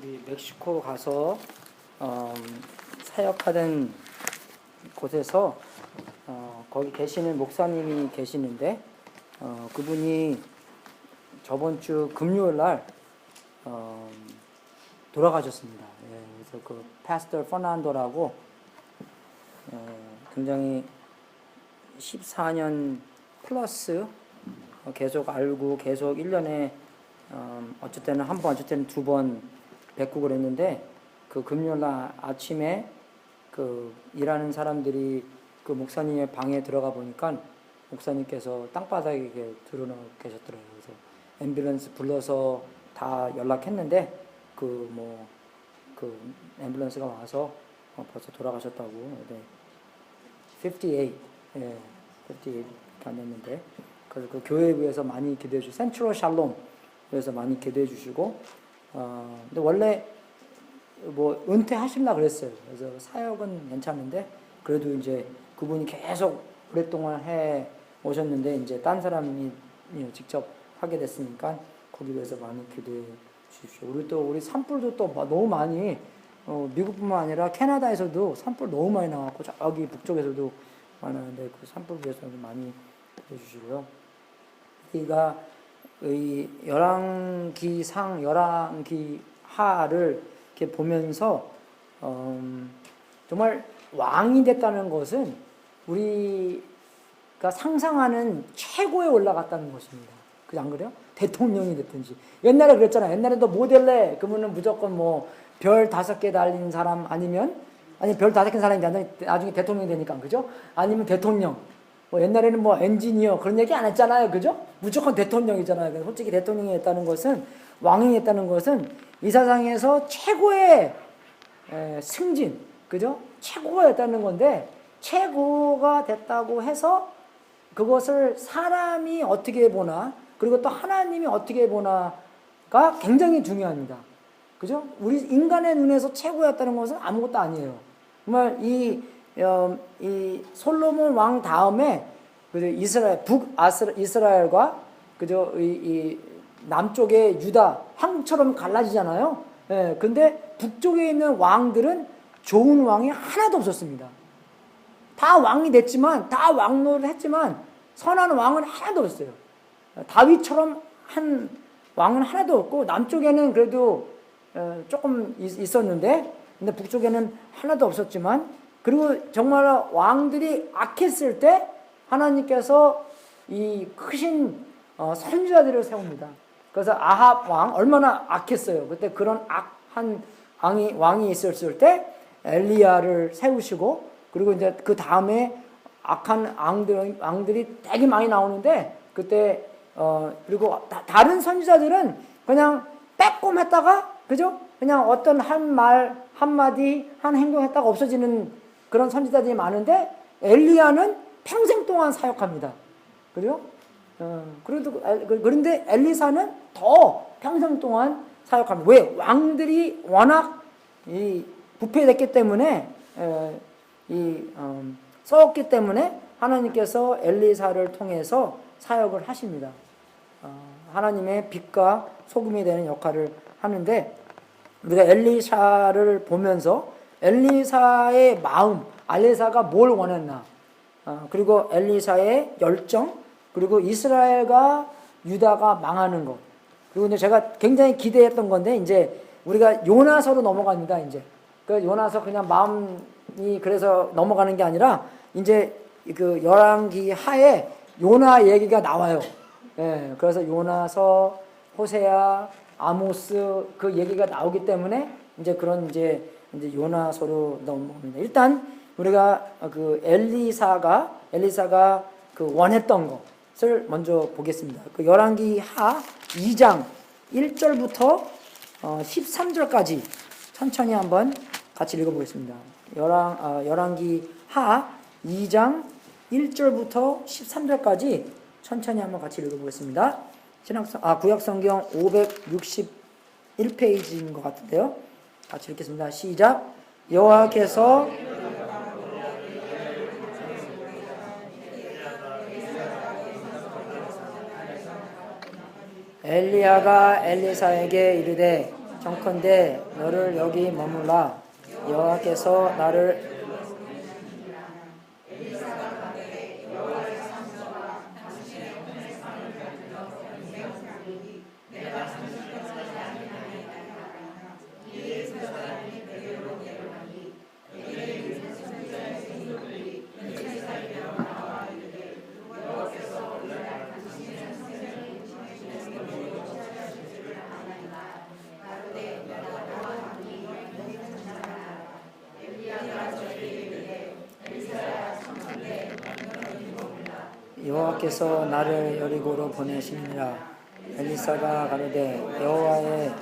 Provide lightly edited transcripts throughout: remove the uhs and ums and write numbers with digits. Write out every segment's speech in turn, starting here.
우리 멕시코 가서 사역하던 곳에서 거기 계시는 목사님이 계시는데 그분이 저번 주 금요일 날 돌아가셨습니다. 그래서 그 파스터 퍼난도라고 굉장히 14년 플러스 계속 알고 계속 1년에 어쩔 때는 한 번, 어쩔 때는 두 번 뵙고 그랬는데 그 금요일 날 아침에 그 일하는 사람들이 그 목사님의 방에 들어가 보니까 목사님께서 땅바닥에 드러나 계셨더라고요. 그래서 앰뷸런스 불러서 다 연락했는데 그 앰뷸런스가 와서 벌써 돌아가셨다고. 네. 58, 58가 됐는데 그래서 그 교회부에서 많이 기도해 주시고 센트럴 샬롬에서 많이 기도해 주시고 근데 원래 뭐 은퇴하실라 그랬어요. 그래서 사역은 괜찮은데 그래도 이제 그분이 계속 오랫동안 해 오셨는데 이제 딴 사람이 직접 하게 됐으니까 거기 위해서 많이 기도해 주십시오. 우리 산불도 또 너무 많이 미국뿐만 아니라 캐나다에서도 산불 너무 많이 나왔고 저기 북쪽에서도 많았는데 그 산불 위해서 많이 기도해 주시고요. 우리가 이 열왕기하를 이렇게 보면서 정말 왕이 됐다는 것은 우리가 상상하는 최고에 올라갔다는 것입니다. 그지 안 그래요? 대통령이 됐든지 옛날에 그랬잖아요. 옛날에 너 뭐 될래? 그러면은 무조건 뭐 별 5개 달린 사람 아니 별 5개 사람이 나중에 대통령이 되니까 그죠? 아니면 대통령. 뭐 옛날에는 뭐 엔지니어 그런 얘기 안 했잖아요. 그죠? 무조건 대통령이잖아요. 솔직히 대통령이 했다는 것은 왕이 했다는 것은 이 세상에서 최고의 승진, 그죠? 최고가 됐다는 건데 최고가 됐다고 해서 그것을 사람이 어떻게 보나 그리고 또 하나님이 어떻게 보나가 굉장히 중요합니다. 그죠? 우리 인간의 눈에서 최고였다는 것은 아무것도 아니에요. 정말 이 솔로몬 왕 다음에 그죠? 이스라엘과 그죠? 이 남쪽의 유다 황처럼 갈라지잖아요. 예, 근데 북쪽에 있는 왕들은 좋은 왕이 하나도 없었습니다. 다 왕이 됐지만 다 왕노를 했지만 선한 왕은 하나도 없었어요. 다윗처럼 한 왕은 하나도 없고 남쪽에는 그래도 조금 있었는데 근데 북쪽에는 하나도 없었지만 그리고 정말 왕들이 악했을 때 하나님께서 이 크신 선지자들을 세웁니다. 그래서 아합 왕 얼마나 악했어요. 그때 그런 악한 왕이 있었을 때 엘리야를 세우시고 그리고 이제 그 다음에 악한 왕들이 되게 많이 나오는데 그때 그리고 다른 선지자들은 그냥 빼꼼했다가 그죠? 그냥 어떤 한 말 한마디 한 행동했다가 없어지는 그런 선지자들이 많은데 엘리야는 평생 동안 사역합니다. 그래요? 그런데 엘리사는 더 평생 동안 사역합니다. 왜? 왕들이 워낙 부패됐기 때문에 썩었기 때문에 하나님께서 엘리사를 통해서 사역을 하십니다. 하나님의 빛과 소금이 되는 역할을 하는데 우리가 엘리사를 보면서 엘리사의 마음, 엘리사가 뭘 원했나, 그리고 엘리사의 열정, 그리고 이스라엘과 유다가 망하는 것. 그리고 이제 제가 굉장히 기대했던 건데 이제 우리가 요나서로 넘어갑니다. 이제 그 요나서 그냥 마음이 그래서 넘어가는 게 아니라 이제 그 열왕기 하에 요나 얘기가 나와요. 예, 그래서 요나서, 호세아, 아모스 그 얘기가 나오기 때문에 이제 그런 이제 요나서로 넘어갑니다. 일단 우리가 그 엘리사가 그 원했던 것을 먼저 보겠습니다. 그 열왕기 하 2장 1절부터 13절까지 천천히 한번 같이 읽어보겠습니다. 열왕기 하 2장 1절부터 13절까지 천천히 한번 같이 읽어보겠습니다. 구약성경 561페이지인 것 같은데요. 같이 읽겠습니다. 시작. 여호와께서 엘리야가 엘리사에게 이르되 청컨대 너를 여기 머물라. 여호와께서 나를 여호와께서 나를 여리고로 보내시니라. 엘리사가 가로되 여호와의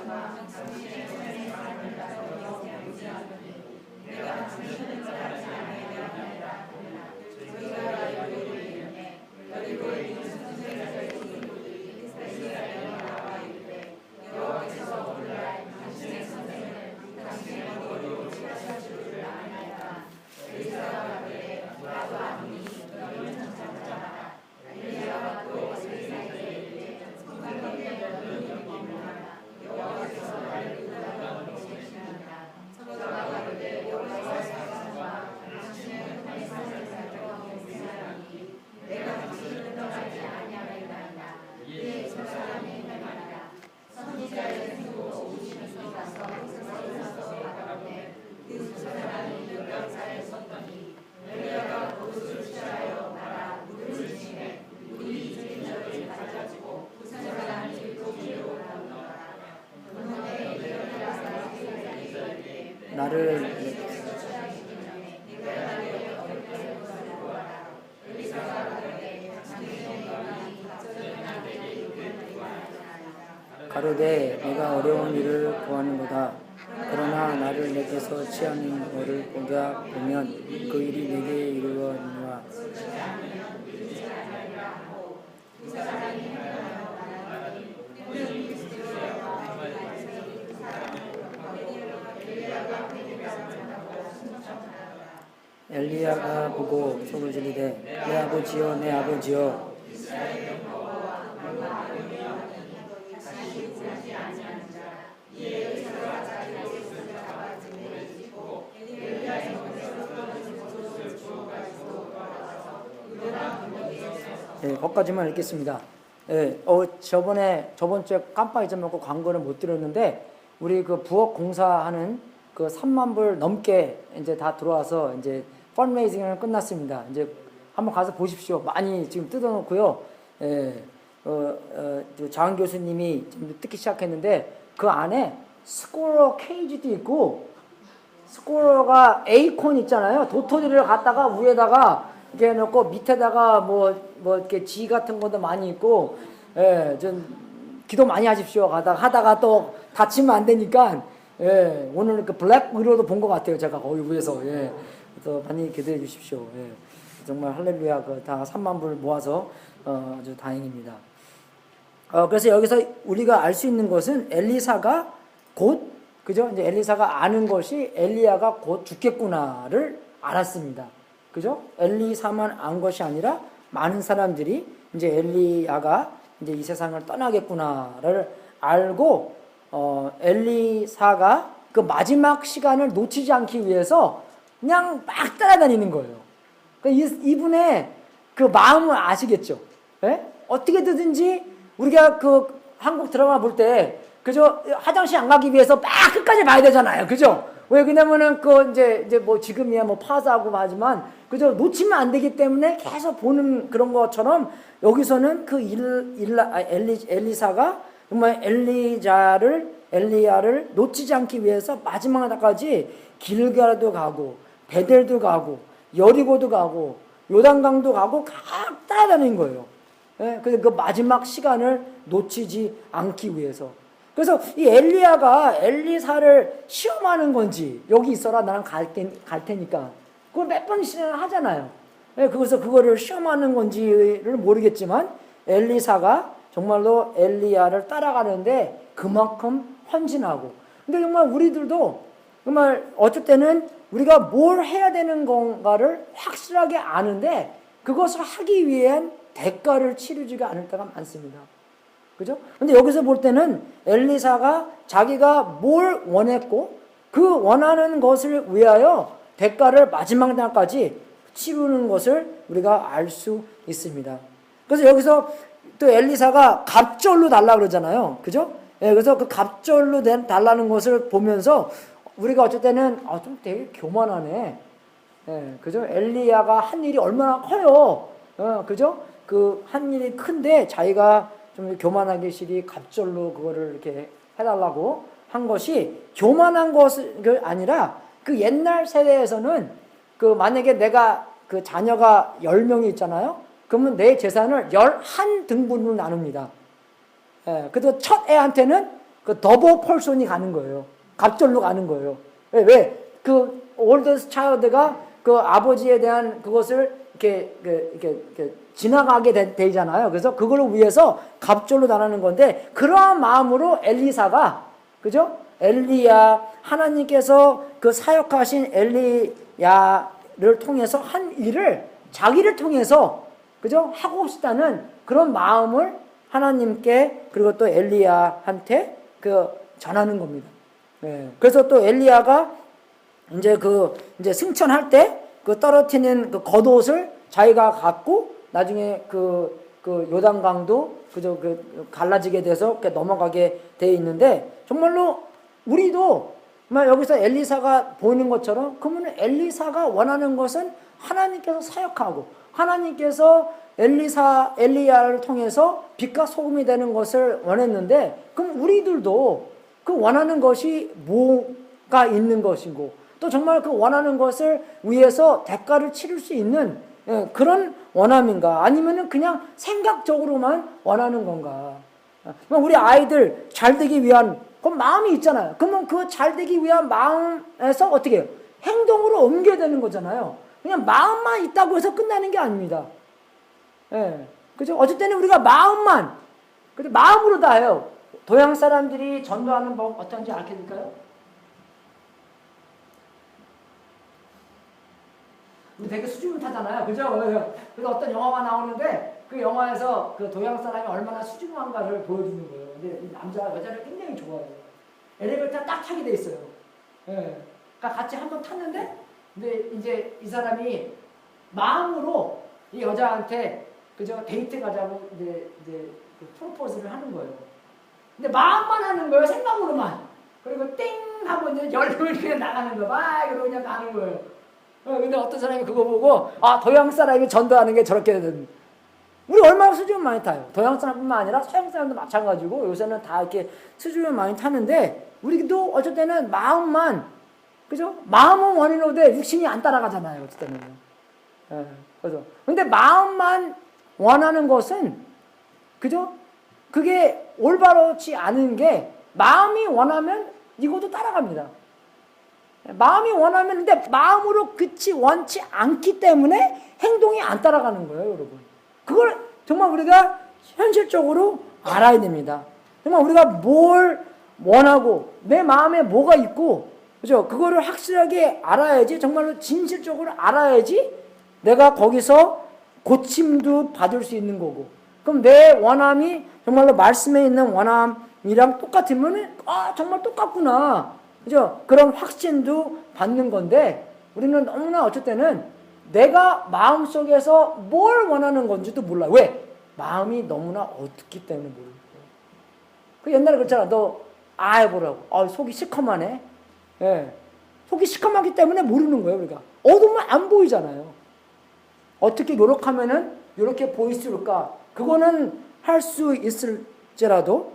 나를 가로되 내가 어려운 일을 구하는도다. 그러나 나를 내게서 취하는 것을 보자 보면 그 일이 내게 이루어지니라. 엘리야가 보고 속을 지르되 내 아버지여 내 아버지여. 네, 거기까지만 읽겠습니다. 네, 저번 주에 깜빡 잊어먹고 광고를 못 드렸는데, 우리 그 부엌 공사하는 그 3만 불 넘게 이제 다 들어와서 이제 펀레이징은 끝났습니다. 이제 한번 가서 보십시오. 많이 지금 뜯어놓고요. 장 교수님이 지금 뜯기 시작했는데, 그 안에 스코러 케이지도 있고, 스코러가 에이콘 있잖아요. 도토리를 갖다가 위에다가 이렇게 해놓고 밑에다가 뭐 이렇게 지 같은 것도 많이 있고, 좀 기도 많이 하십시오. 하다가 또 다치면 안 되니까, 오늘 그 블랙 위로도 본 것 같아요. 제가 거기 위에서. 그래서 많이 기도해 주십시오. 정말 할렐루야. 다 3만 불 모아서, 아주 다행입니다. 그래서 여기서 우리가 알 수 있는 것은 엘리사가 곧, 그죠? 이제 엘리사가 아는 것이 엘리야가 곧 죽겠구나를 알았습니다. 그죠? 엘리사만 안 것이 아니라 많은 사람들이 이제 엘리야가 이제 이 세상을 떠나겠구나를 알고, 엘리사가 그 마지막 시간을 놓치지 않기 위해서 그냥 막 따라다니는 거예요. 이분의 그 마음을 아시겠죠? 어떻게든지 우리가 그 한국 드라마 볼 때, 그죠? 화장실 안 가기 위해서 막 끝까지 봐야 되잖아요. 그죠? 왜? 그냐면은 이제 뭐 지금이야 뭐 파사하고 하지만, 그죠? 놓치면 안 되기 때문에 계속 보는 그런 것처럼, 여기서는 그 엘리사가 정말 엘리야를 놓치지 않기 위해서 마지막까지 길가도 가고, 베델도 가고, 여리고도 가고, 요단강도 가고, 각 따라다니는 거예요. 그래서 그 마지막 시간을 놓치지 않기 위해서. 그래서 이 엘리야가 엘리사를 시험하는 건지, 여기 있어라, 나랑 갈 테니까. 그걸 몇 번씩이나 하잖아요. 그래서 그거를 시험하는 건지를 모르겠지만, 엘리사가 정말로 엘리야를 따라가는데 그만큼 헌신하고. 근데 정말 우리들도 정말 어쩔 때는 우리가 뭘 해야 되는 건가를 확실하게 아는데, 그것을 하기 위한 대가를 치르지가 않을 때가 많습니다. 그죠? 근데 여기서 볼 때는 엘리사가 자기가 뭘 원했고 그 원하는 것을 위하여 대가를 마지막 날까지 치르는 것을 우리가 알 수 있습니다. 그래서 여기서 또 엘리사가 갑절로 달라 그러잖아요. 그죠? 예, 그래서 그 갑절로 달라는 것을 보면서 우리가 어쩔 때는 좀 되게 교만하네. 예, 그죠? 엘리야가 한 일이 얼마나 커요. 그죠? 그 한 일이 큰데 자기가 좀 교만하게 실이 갑절로 그거를 이렇게 해달라고 한 것이 교만한 것이 아니라 그 옛날 세대에서는 그 만약에 내가 그 자녀가 10명이 있잖아요. 그러면 내 재산을 11등분으로 나눕니다. 예, 그래서 첫 애한테는 그 더블 펄션이 가는 거예요. 갑절로 가는 거예요. 왜? 그 올더스 차일드가 그 아버지에 대한 그것을 이렇게 지나가게 되잖아요. 그래서 그걸 위해서 갑절로 나누는 건데 그러한 마음으로 엘리사가 그죠? 엘리야 하나님께서 그 사역하신 엘리야를 통해서 한 일을 자기를 통해서 그죠? 하고 싶다는 그런 마음을 하나님께 그리고 또 엘리야한테 그 전하는 겁니다. 네. 그래서 또 엘리야가 이제 승천할 때 그 떨어뜨리는 그 겉옷을 자기가 갖고 나중에 그 요단강도 그저 그 갈라지게 돼서 넘어가게 돼 있는데 정말로 우리도 여기서 엘리사가 보이는 것처럼 그러면 엘리사가 원하는 것은 하나님께서 사역하고 하나님께서 엘리야를 통해서 빛과 소금이 되는 것을 원했는데 그럼 우리들도 그 원하는 것이 뭐가 있는 것이고 또 정말 그 원하는 것을 위해서 대가를 치를 수 있는 그런 원함인가 아니면은 그냥 생각적으로만 원하는 건가. 우리 아이들 잘 되기 위한 그 마음이 있잖아요. 그러면 그 잘 되기 위한 마음에서 어떻게 해요? 행동으로 옮겨야 되는 거잖아요. 그냥 마음만 있다고 해서 끝나는 게 아닙니다. 예. 그죠? 어쩔 때는 우리가 마음으로 다 해요. 동양 사람들이 전도하는 법 어떤지 알겠을까요? 우리 되게 수줍음 타잖아요. 그죠? 그래서 어떤 영화가 나오는데 그 영화에서 그 동양 사람이 얼마나 수줍음한가를 보여주는 거예요. 근데 이 남자가 여자를 굉장히 좋아해요. 엘리베이터 딱 타게 돼 있어요. 예. 그러니까 같이 한번 탔는데 근데 이제 이 사람이 마음으로 이 여자한테 그죠? 데이트 가자고 이제 그 프로포즈를 하는 거예요. 근데 마음만 하는 거예요. 생각으로만. 그리고 띵 하고 이제 열을 그냥 나가는 거. 막 그러고 그냥 가는 거예요. 근데 어떤 사람이 그거 보고 동양 사람이 전도하는 게 저렇게 되는. 우리 얼마나 수줍음 많이 타요. 동양 사람뿐만 아니라 서양 사람도 마찬가지고 요새는 다 이렇게 수줍음 많이 타는데 우리도 어쩔 때는 마음만 그죠? 마음은 원인로되 육신이 안 따라가잖아요. 어쩔 때는. 그죠? 근데 마음만 원하는 것은 그죠? 그게 올바르지 않은 게 마음이 원하면 이것도 따라갑니다. 마음이 원하면 근데 마음으로 원치 않기 때문에 행동이 안 따라가는 거예요, 여러분. 그걸 정말 우리가 현실적으로 알아야 됩니다. 정말 우리가 뭘 원하고 내 마음에 뭐가 있고 그죠? 그거를 확실하게 알아야지 정말로 진실적으로 알아야지 내가 거기서 고침도 받을 수 있는 거고 그럼 내 원함이 정말로 말씀에 있는 원함이랑 똑같으면 정말 똑같구나. 그죠? 그런 확신도 받는 건데 우리는 너무나 어쩔 때는 내가 마음속에서 뭘 원하는 건지도 몰라. 왜? 마음이 너무나 어둡기 때문에 모르는 거예요. 그 옛날에 그랬잖아. 너 해보라고. 속이 시커만해. 예. 속이 시커멓기 때문에 모르는 거예요. 우리가. 어두우면 안 보이잖아요. 어떻게 노력하면은 이렇게 보일 수 있을까? 그거는 할 수 있을지라도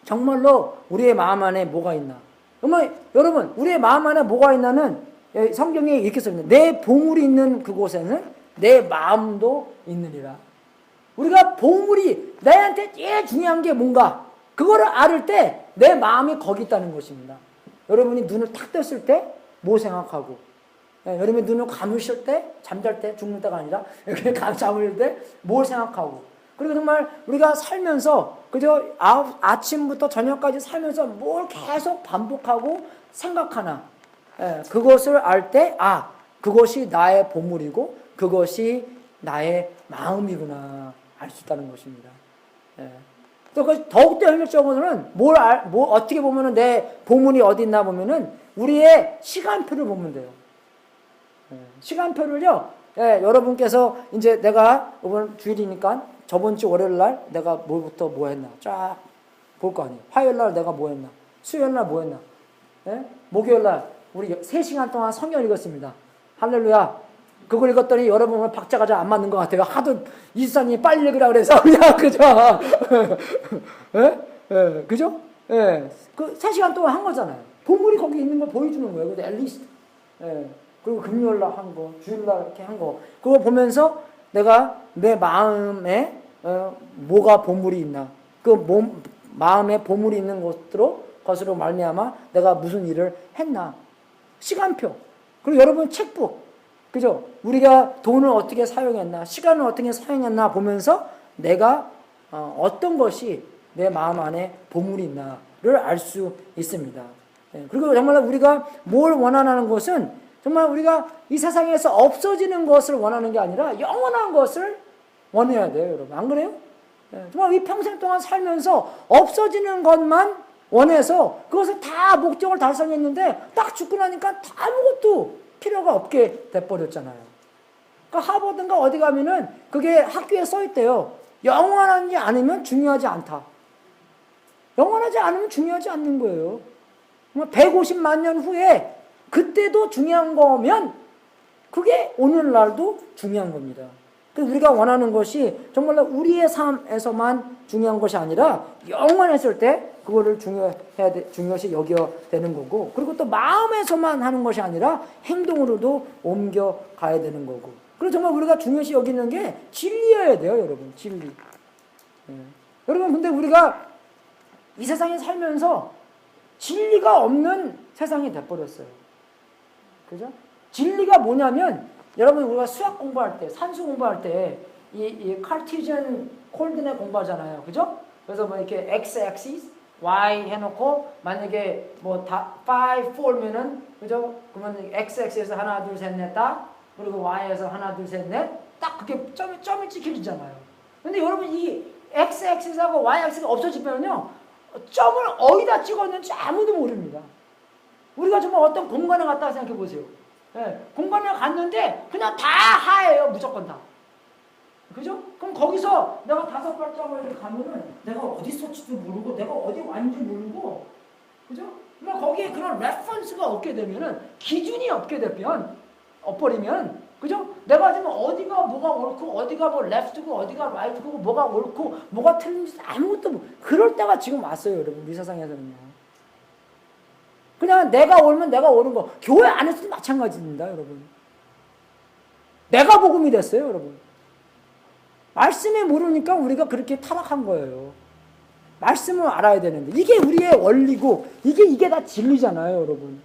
정말로 우리의 마음 안에 뭐가 있나? 그러면 여러분 우리의 마음 안에 뭐가 있나는 성경에 이렇게 써있습니다. 내 보물이 있는 그곳에는 내 마음도 있느니라. 우리가 보물이 나한테 제일 중요한 게 뭔가 그거를 알을 때 내 마음이 거기 있다는 것입니다. 여러분이 눈을 탁 떴을 때 뭐 생각하고 여러분이 눈을 감으실 때 잠잘 때 죽는 때가 아니라 이렇게 잠을 때 뭘 생각하고 그리고 정말 우리가 살면서 그저 아침부터 저녁까지 살면서 뭘 계속 반복하고 생각하나 그것을 알 때 그것이 나의 보물이고 그것이 나의 마음이구나 알 수 있다는 것입니다. 또 더욱더 현실적으로는 어떻게 보면은 내 보물이 어디 있나 보면은 우리의 시간표를 보면 돼요. 시간표를요, 여러분께서 이제 내가 이번 주일이니까 저번 주 월요일 날 내가 뭐부터 뭐 했나 쫙 볼 거 아니에요. 화요일 날 내가 뭐 했나, 수요일 날 뭐 했나, 목요일 날 우리 3시간 동안 성경 읽었습니다. 할렐루야. 그걸 읽었더니 여러분 오늘 박자가 잘 안 맞는 것 같아요. 하도 이수사님이 빨리 읽으라 그래서 그냥 그죠? 그죠? 그 3시간 동안 한 거잖아요. 보물이 거기 있는 걸 보여주는 거예요. 그래서 앨리스트. 그리고 금요일 날 한 거, 주일 날 이렇게 한 거. 그거 보면서 내가 내 마음에 뭐가 보물이 있나. 마음에 보물이 있는 것으로 말미암아 내가 무슨 일을 했나. 시간표. 그리고 여러분 책북. 그죠? 우리가 돈을 어떻게 사용했나, 시간을 어떻게 사용했나 보면서 내가 어떤 것이 내 마음 안에 보물이 있나를 알 수 있습니다. 그리고 정말 우리가 뭘 원하는 것은 정말 우리가 이 세상에서 없어지는 것을 원하는 게 아니라 영원한 것을 원해야 돼요, 여러분. 안 그래요? 정말 이 평생 동안 살면서 없어지는 것만 원해서 그것을 다 목적을 달성했는데 딱 죽고 나니까 아무것도 필요가 없게 돼버렸잖아요. 그러니까 하버드인가 어디 가면은 그게 학교에 써있대요. 영원하지 않으면 중요하지 않다. 영원하지 않으면 중요하지 않는 거예요. 150만 년 후에 그때도 중요한 거면 그게 오늘날도 중요한 겁니다. 우리가 원하는 것이 정말 우리의 삶에서만 중요한 것이 아니라 영원했을 때 그거를 중요시 여겨야 되는 거고, 그리고 또 마음에서만 하는 것이 아니라 행동으로도 옮겨가야 되는 거고. 그리고 정말 우리가 중요시 여기는 게 진리여야 돼요, 여러분. 진리. 여러분, 근데 우리가 이 세상에 살면서 진리가 없는 세상이 돼버렸어요. 그죠? 진리가 뭐냐면, 여러분, 우리가 수학 공부할 때, 산수 공부할 때, 이 카르티지안 콜드넷 공부하잖아요. 그죠? 그래서 뭐 이렇게 x-axis, y 해놓고, 만약에 뭐 5, 4면은, 그죠? 그러면 x-axis에서 하나, 둘, 셋, 넷, 딱. 그리고 y에서 하나, 둘, 셋, 넷. 딱 그렇게 점이 찍혀지잖아요. 근데 여러분, 이 x-axis하고 y-axis가 없어지면요, 점을 어디다 찍었는지 아무도 모릅니다. 우리가 정말 어떤 공간에 갔다가 생각해 보세요. 공간에 갔는데 그냥 다 하예요. 무조건 다. 그죠? 그럼 거기서 내가 5발짝을 이렇게 가면은 내가 어디 서치도 모르고 내가 어디 왔는지 모르고, 그죠? 그러면 거기에 그런 레퍼런스가 없게 되면은, 기준이 없게 되면, 엎버리면, 그죠? 내가 지금 어디가 뭐가 옳고 어디가 뭐 레프트고 어디가 라이트고 뭐가 옳고 뭐가 틀린지 아무것도 그럴 때가 지금 왔어요, 여러분. 이 세상에서는요. 그냥 내가 옳으면 내가 옳은 거. 교회 안에서도 마찬가지입니다, 여러분. 내가 복음이 됐어요, 여러분. 말씀이 모르니까 우리가 그렇게 타락한 거예요. 말씀을 알아야 되는데 이게 우리의 원리고 이게 다 진리잖아요, 여러분.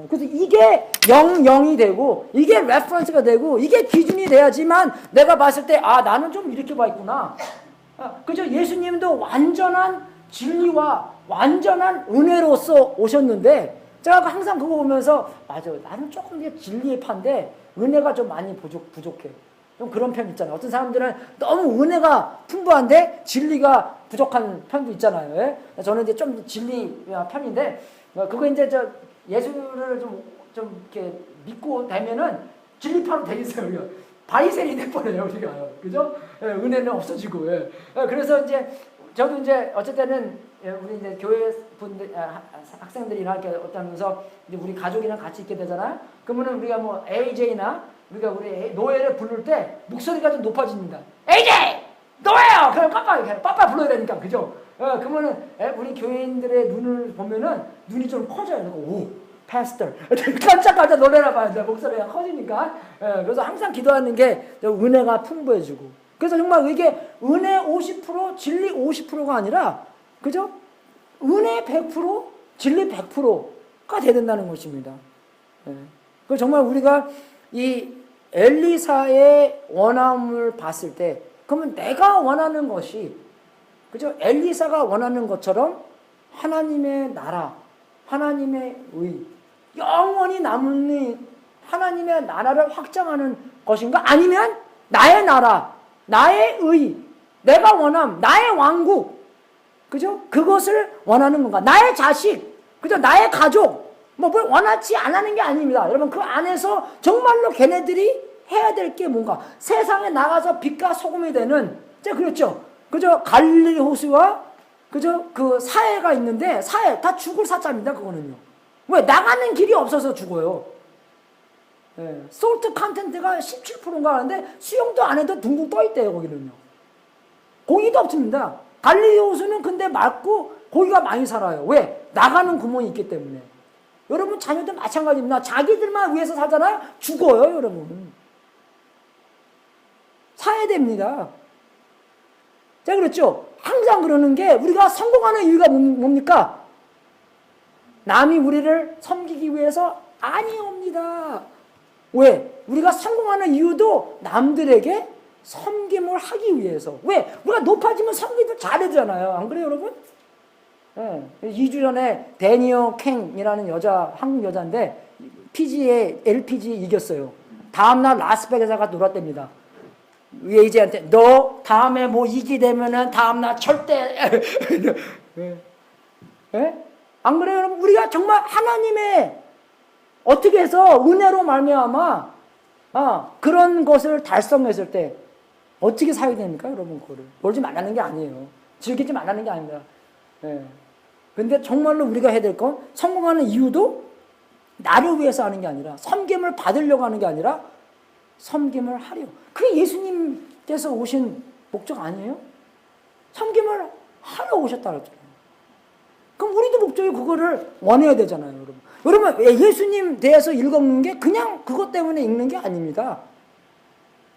그래서 이게 영이 되고 이게 레퍼런스가 되고 이게 기준이 돼야지만 내가 봤을 때 나는 좀 이렇게 봐 있구나. 그죠? 예수님도 완전한 진리와 완전한 은혜로서 오셨는데 제가 항상 그거 보면서 맞아, 나는 조금 진리의 판데 은혜가 좀 많이 부족해. 좀 그런 편 있잖아요. 어떤 사람들은 너무 은혜가 풍부한데 진리가 부족한 편도 있잖아요. 저는 이제 좀 진리 편인데 그거 이제 예수를 좀 이렇게 믿고 되면은 진리파로 되겠어요. 우리가 바리새인이 돼버려요, 우리가. 그죠? 은혜는 없어지고. 그래서 이제 저도 이제 어쨌든은 우리 이제 교회 분들 학생들이나 이렇게 어떠면서 이제 우리 가족이랑 같이 있게 되잖아요. 그러면은 우리가 뭐 AJ나 우리가 우리 노예를 부를 때 목소리가 좀 높아집니다. AJ! 노예요! 그럼 빠빠 불러야 되니까. 그죠? 그러면은 우리 교인들의 눈을 보면은 눈이 좀 커져요. 오, 패스터. 깜짝깜짝 놀래나 봐요. 목소리가 커지니까. 그래서 항상 기도하는 게 은혜가 풍부해지고. 그래서 정말 이게 은혜 50%, 진리 50%가 아니라, 그죠? 은혜 100%, 진리 100%가 돼야 된다는 것입니다. 그 정말 우리가 이 엘리사의 원함을 봤을 때, 그러면 내가 원하는 것이, 그죠? 엘리사가 원하는 것처럼 하나님의 나라, 하나님의 의, 영원히 남는 하나님의 나라를 확장하는 것인가? 아니면 나의 나라, 나의 의, 내가 원함, 나의 왕국, 그죠? 그것을 원하는 건가? 나의 자식, 그죠? 나의 가족, 뭘 원하지 않는 게 아닙니다. 여러분, 그 안에서 정말로 걔네들이 해야 될 게 뭔가? 세상에 나가서 빛과 소금이 되는, 제가 그랬죠? 그죠? 갈릴리 호수와, 그죠? 그 사해가 있는데, 사해, 다 죽을 사자입니다, 그거는요. 왜? 나가는 길이 없어서 죽어요. 예, 솔트 컨텐트가 17%인가 하는데, 수영도 안 해도 둥둥 떠 있대요, 거기는요. 고기도 없습니다. 갈릴리 호수는 근데 맑고 고기가 많이 살아요. 왜? 나가는 구멍이 있기 때문에. 여러분 자녀들 마찬가지입니다. 자기들만 위해서 살잖아요. 죽어요, 여러분. 사야 됩니다. 제가 그랬죠. 항상 그러는 게 우리가 성공하는 이유가 뭡니까? 남이 우리를 섬기기 위해서 아니옵니다. 왜? 우리가 성공하는 이유도 남들에게 섬김을 하기 위해서. 왜? 우리가 높아지면 섬기도 잘해주잖아요. 안 그래요, 여러분? 네. 2주 전에 데니어 캥이라는 여자, 한국 여자인데 PGA, LPG 이겼어요. 다음날 라스베가스 가서 놀았답니다. 의제한테 너 다음에 뭐 이기 되면은 다음날 절대 네? 안 그래요, 여러분? 우리가 정말 하나님의 어떻게 해서 은혜로 말미암아 그런 것을 달성했을 때 어떻게 살게 됩니까, 여러분? 그거를 놀지 말라는 게 아니에요. 즐기지 말라는 게 아닙니다. 예. 근데 정말로 우리가 해야 될 건 성공하는 이유도 나를 위해서 하는 게 아니라 섬김을 받으려고 하는 게 아니라 섬김을 하려. 그게 예수님께서 오신 목적 아니에요? 섬김을 하러 오셨다 그랬잖아요. 그럼 우리도 목적이 그거를 원해야 되잖아요, 여러분. 여러분, 예수님 대해서 읽는 게 그냥 그것 때문에 읽는 게 아닙니다.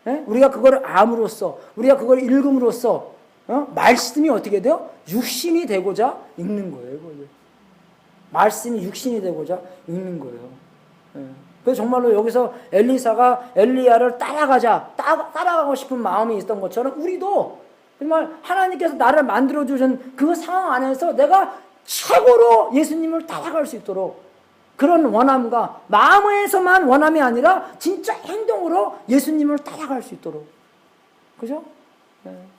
예? 우리가 그거를 암으로써, 우리가 그걸 읽음으로써 말씀이 어떻게 돼요? 육신이 되고자 읽는 거예요. 그걸. 말씀이 육신이 되고자 읽는 거예요. 예. 그래서 정말로 여기서 엘리사가 엘리야를 따라가고 싶은 마음이 있던 것처럼 우리도 정말 하나님께서 나를 만들어주신 그 상황 안에서 내가 최고로 예수님을 따라갈 수 있도록 그런 원함과 마음에서만 원함이 아니라 진짜 행동으로 예수님을 따라갈 수 있도록. 그죠?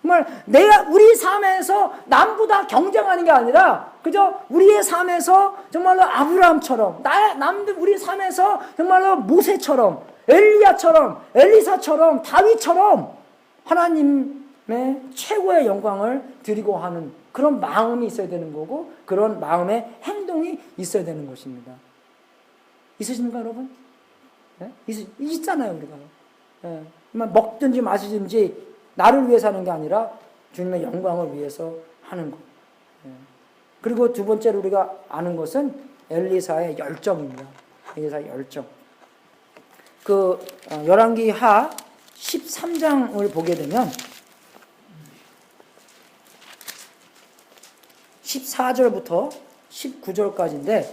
정말 내가 우리 삶에서 남보다 경쟁하는 게 아니라 그죠? 우리의 삶에서 정말로 아브라함처럼 남들 우리 삶에서 정말로 모세처럼 엘리야처럼 엘리사처럼 다윗처럼 하나님의 최고의 영광을 드리고 하는 그런 마음이 있어야 되는 거고 그런 마음의 행동이 있어야 되는 것입니다. 있으십니까, 여러분? 네? 있잖아요, 우리가. 네. 먹든지 마시든지 나를 위해서 하는 게 아니라 주님의 영광을 위해서 하는 것. 네. 그리고 두 번째로 우리가 아는 것은 엘리사의 열정입니다. 엘리사의 열정. 열왕기 하 13장을 보게 되면 14절부터 19절까지인데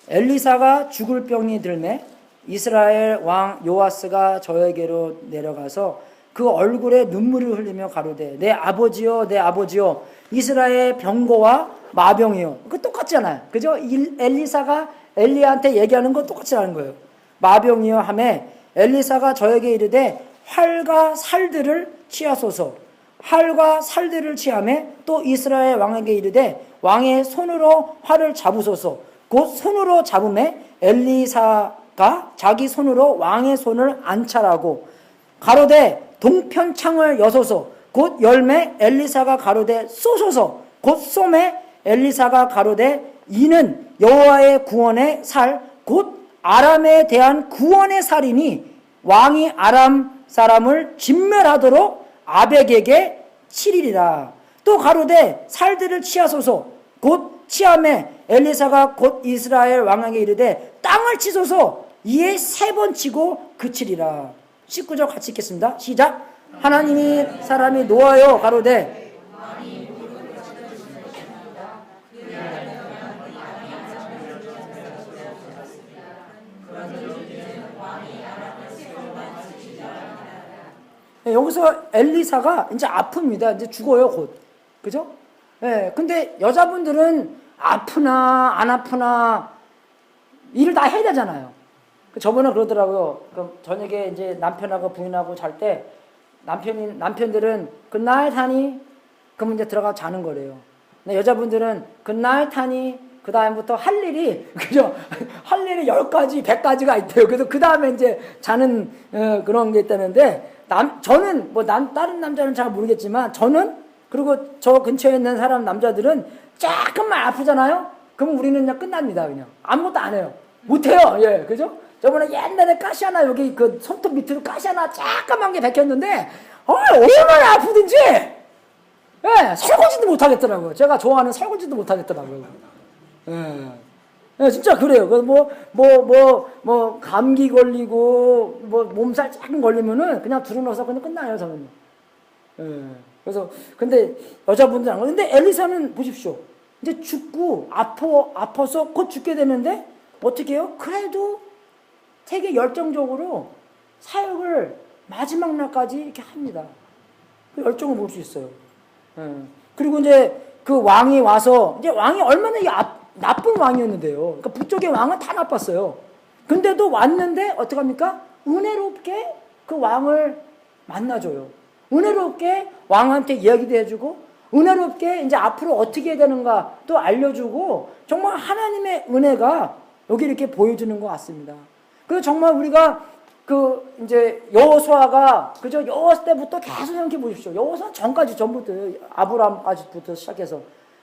엘리사가 죽을 병이 들매 이스라엘 왕 요아스가 저에게로 내려가서 그 얼굴에 눈물을 흘리며 가로되 내 아버지여 내 아버지여 이스라엘 병거와 마병이요. 그 똑같잖아요. 그죠? 엘리사가 엘리야한테 얘기하는 거 똑같이 하는 거예요. 마병이요 하매 엘리사가 저에게 이르되 활과 살들을 취하소서. 활과 살들을 취하매 또 이스라엘 왕에게 이르되 왕의 손으로 활을 잡으소서. 곧 손으로 잡음에 엘리사가 자기 손으로 왕의 손을 안찰하고 가로되 동편창을 여소서. 곧 열매 엘리사가 가로되 쏘소서. 곧 쏘매 엘리사가 가로되 이는 여호와의 구원의 살 곧 아람에 대한 구원의 살이니 왕이 아람 사람을 진멸하도록 아벡에게 치리리라. 또 가로되 살들을 취하소서. 곧 취함에 엘리사가 곧 이스라엘 왕에게 이르되 땅을 치소서. 이에 3번 치고 그치리라. 19절 같이 읽겠습니다. 시작. 하나님이 사람이 노하여 가로되 여기서 엘리사가 이제 아픕니다. 이제 죽어요, 곧. 그죠? 예. 근데 여자분들은 아프나 안 아프나 일을 다 해야 되잖아요. 저번에 그러더라고요. 그럼 저녁에 이제 남편하고 부인하고 잘 때 남편들은 굿나잇 하니 그러면 이제 들어가 자는 거래요. 여자분들은 굿나잇 하니 그 다음부터 할 일이 그죠? 할 일이 10가지, 100가지가 있대요. 그래서 그 다음에 이제 자는 그런 게 있다는데 저는 뭐 다른 남자는 잘 모르겠지만 저는 그리고 저 근처에 있는 사람 남자들은 조금만 아프잖아요. 그러면 우리는 그냥 끝납니다. 그냥 아무것도 안 해요. 못 해요. 예, 그죠? 저번에 옛날에 가시 하나 여기 그 손톱 밑으로 가시 하나 조그만 게 박혔는데 얼마나 아프든지 예, 설거지도 못 하겠더라고요. 제가 좋아하는 설거지도 못 하겠더라고요. 예. 예, 진짜 그래요. 감기 걸리고, 몸살 조금 걸리면은 그냥 두루넣어서 그냥 끝나요, 저는. 예. 그래서, 근데 여자분들 안 그러는데 엘리사는 보십시오. 이제 죽고, 아파서 곧 죽게 되는데, 어떻게 해요? 그래도 되게 열정적으로 사역을 마지막 날까지 이렇게 합니다. 그 열정을 볼 수 있어요. 예. 그리고 이제 그 왕이 와서, 이제 왕이 얼마나 나쁜 왕이었는데요. 그러니까 북쪽의 왕은 다 나빴어요. 근데도 왔는데 어떡합니까? 은혜롭게 그 왕을 만나줘요. 은혜롭게 왕한테 이야기도 해주고 은혜롭게 이제 앞으로 어떻게 해야 되는가 또 알려주고 정말 하나님의 은혜가 여기 이렇게 보여주는 것 같습니다. 그래서 정말 우리가 그 이제 여호수아가 그저 여호수아 때부터 계속 생각해 보십시오. 여호수아 전부터 아브라함까지부터 시작해서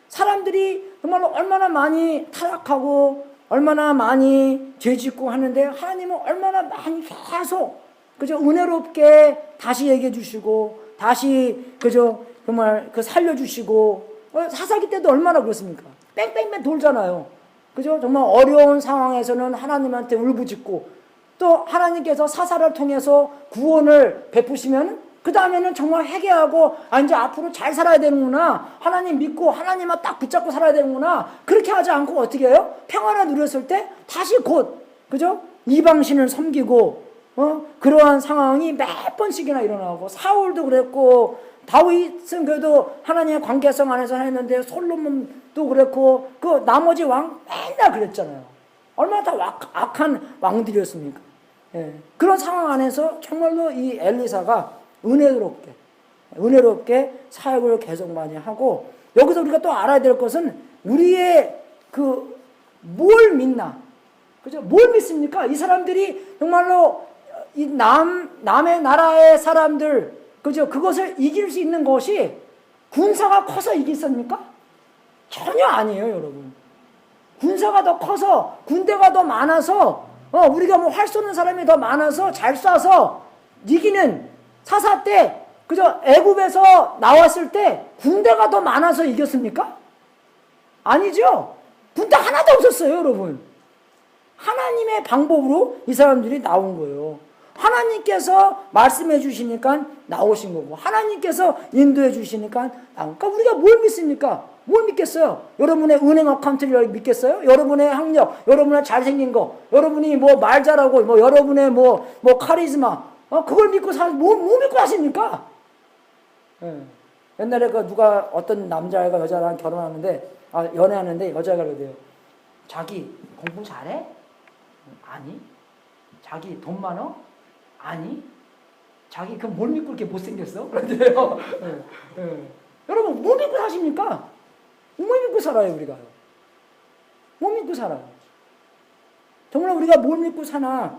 사람들이 정말로 얼마나 많이 타락하고 얼마나 많이 죄짓고 하는데 하나님은 얼마나 많이 계속 그저 은혜롭게 다시 얘기해 주시고 다시 그저 정말 그 살려주시고 사사기 때도 얼마나 그렇습니까? 뺑뺑뺑 돌잖아요. 그죠? 정말 어려운 상황에서는 하나님한테 울부짖고 또 하나님께서 사사를 통해서 구원을 베푸시면 그 다음에는 정말 회개하고 이제 앞으로 잘 살아야 되는구나. 하나님 믿고 하나님만 딱 붙잡고 살아야 되는구나. 그렇게 하지 않고 어떻게 해요? 평안을 누렸을 때 다시 곧 그죠? 이방신을 섬기고 그러한 상황이 몇 번씩이나 일어나고 사울도 그랬고 다윗은 그래도 하나님의 관계성 안에서 했는데 솔로몬도 그랬고 그 나머지 왕 맨날 그랬잖아요. 얼마나 다 악한 왕들이었습니까? 예. 그런 상황 안에서 정말로 이 엘리사가 은혜롭게 사역을 계속 많이 하고 여기서 우리가 또 알아야 될 것은 우리의 뭘 믿나? 그죠? 뭘 믿습니까? 이 사람들이 정말로 이 남의 나라의 사람들 그죠? 그것을 이길 수 있는 것이 군사가 커서 이기습니까? 전혀 아니에요, 여러분. 군사가 더 커서 군대가 더 많아서 우리가 뭐 활 쏘는 사람이 더 많아서 잘 쏴서 이기는 사사 때 그죠? 애굽에서 나왔을 때 군대가 더 많아서 이겼습니까? 아니죠. 군대 하나도 없었어요, 여러분. 하나님의 방법으로 이 사람들이 나온 거예요. 하나님께서 말씀해 주시니까 나오신 거고 하나님께서 인도해 주시니까 나온. 그러니까 우리가 뭘 믿습니까? 뭘 믿겠어요? 여러분의 은행 어카운트를 믿겠어요? 여러분의 학력, 여러분의 잘생긴 거, 여러분이 뭐 말 잘하고 여러분의 뭐 카리스마 그걸 믿고 뭐 믿고 사십니까? 예. 옛날에 어떤 남자애가 여자랑 연애하는데 여자가 그러대요. 자기 공부 잘해? 아니. 자기 돈 많어? 아니. 자기 그럼 뭘 믿고 이렇게 못생겼어? 그러대요. 예. 예. 여러분 뭘 믿고 사십니까? 뭘 믿고 살아요 우리가? 뭘 믿고 살아요? 정말 우리가 뭘 믿고 사나?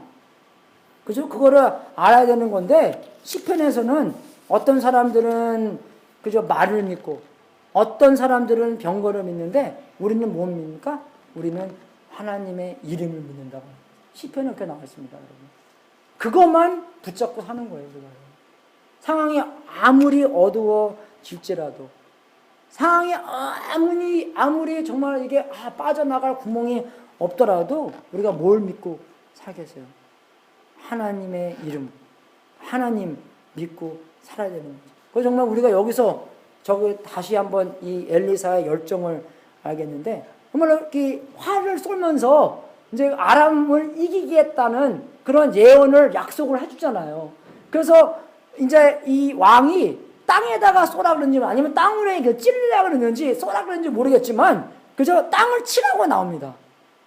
그죠? 그거를 알아야 되는 건데 시편에서는 어떤 사람들은 그저 말을 믿고 어떤 사람들은 병거를 믿는데 우리는 뭘 믿습니까? 우리는 하나님의 이름을 믿는다고. 시편에 그렇게 나와 있습니다, 여러분. 그것만 붙잡고 사는 거예요, 우리가. 상황이 아무리 어두워질지라도 상황이 아무리 정말 이게 빠져나갈 구멍이 없더라도 우리가 뭘 믿고 살겠어요? 하나님의 이름, 하나님 믿고 살아야 되는 거죠. 그래서 정말 우리가 여기서 다시 한번 이 엘리사의 열정을 알겠는데 정말 이렇게 화를 쏘면서 이제 아람을 이기겠다는 그런 예언을 약속을 해주잖아요. 그래서 이제 이 왕이 땅에다가 쏘라 그러는지 아니면 땅을 찔리라 그러는지 쏘라 그러는지 모르겠지만 그죠? 땅을 치라고 나옵니다.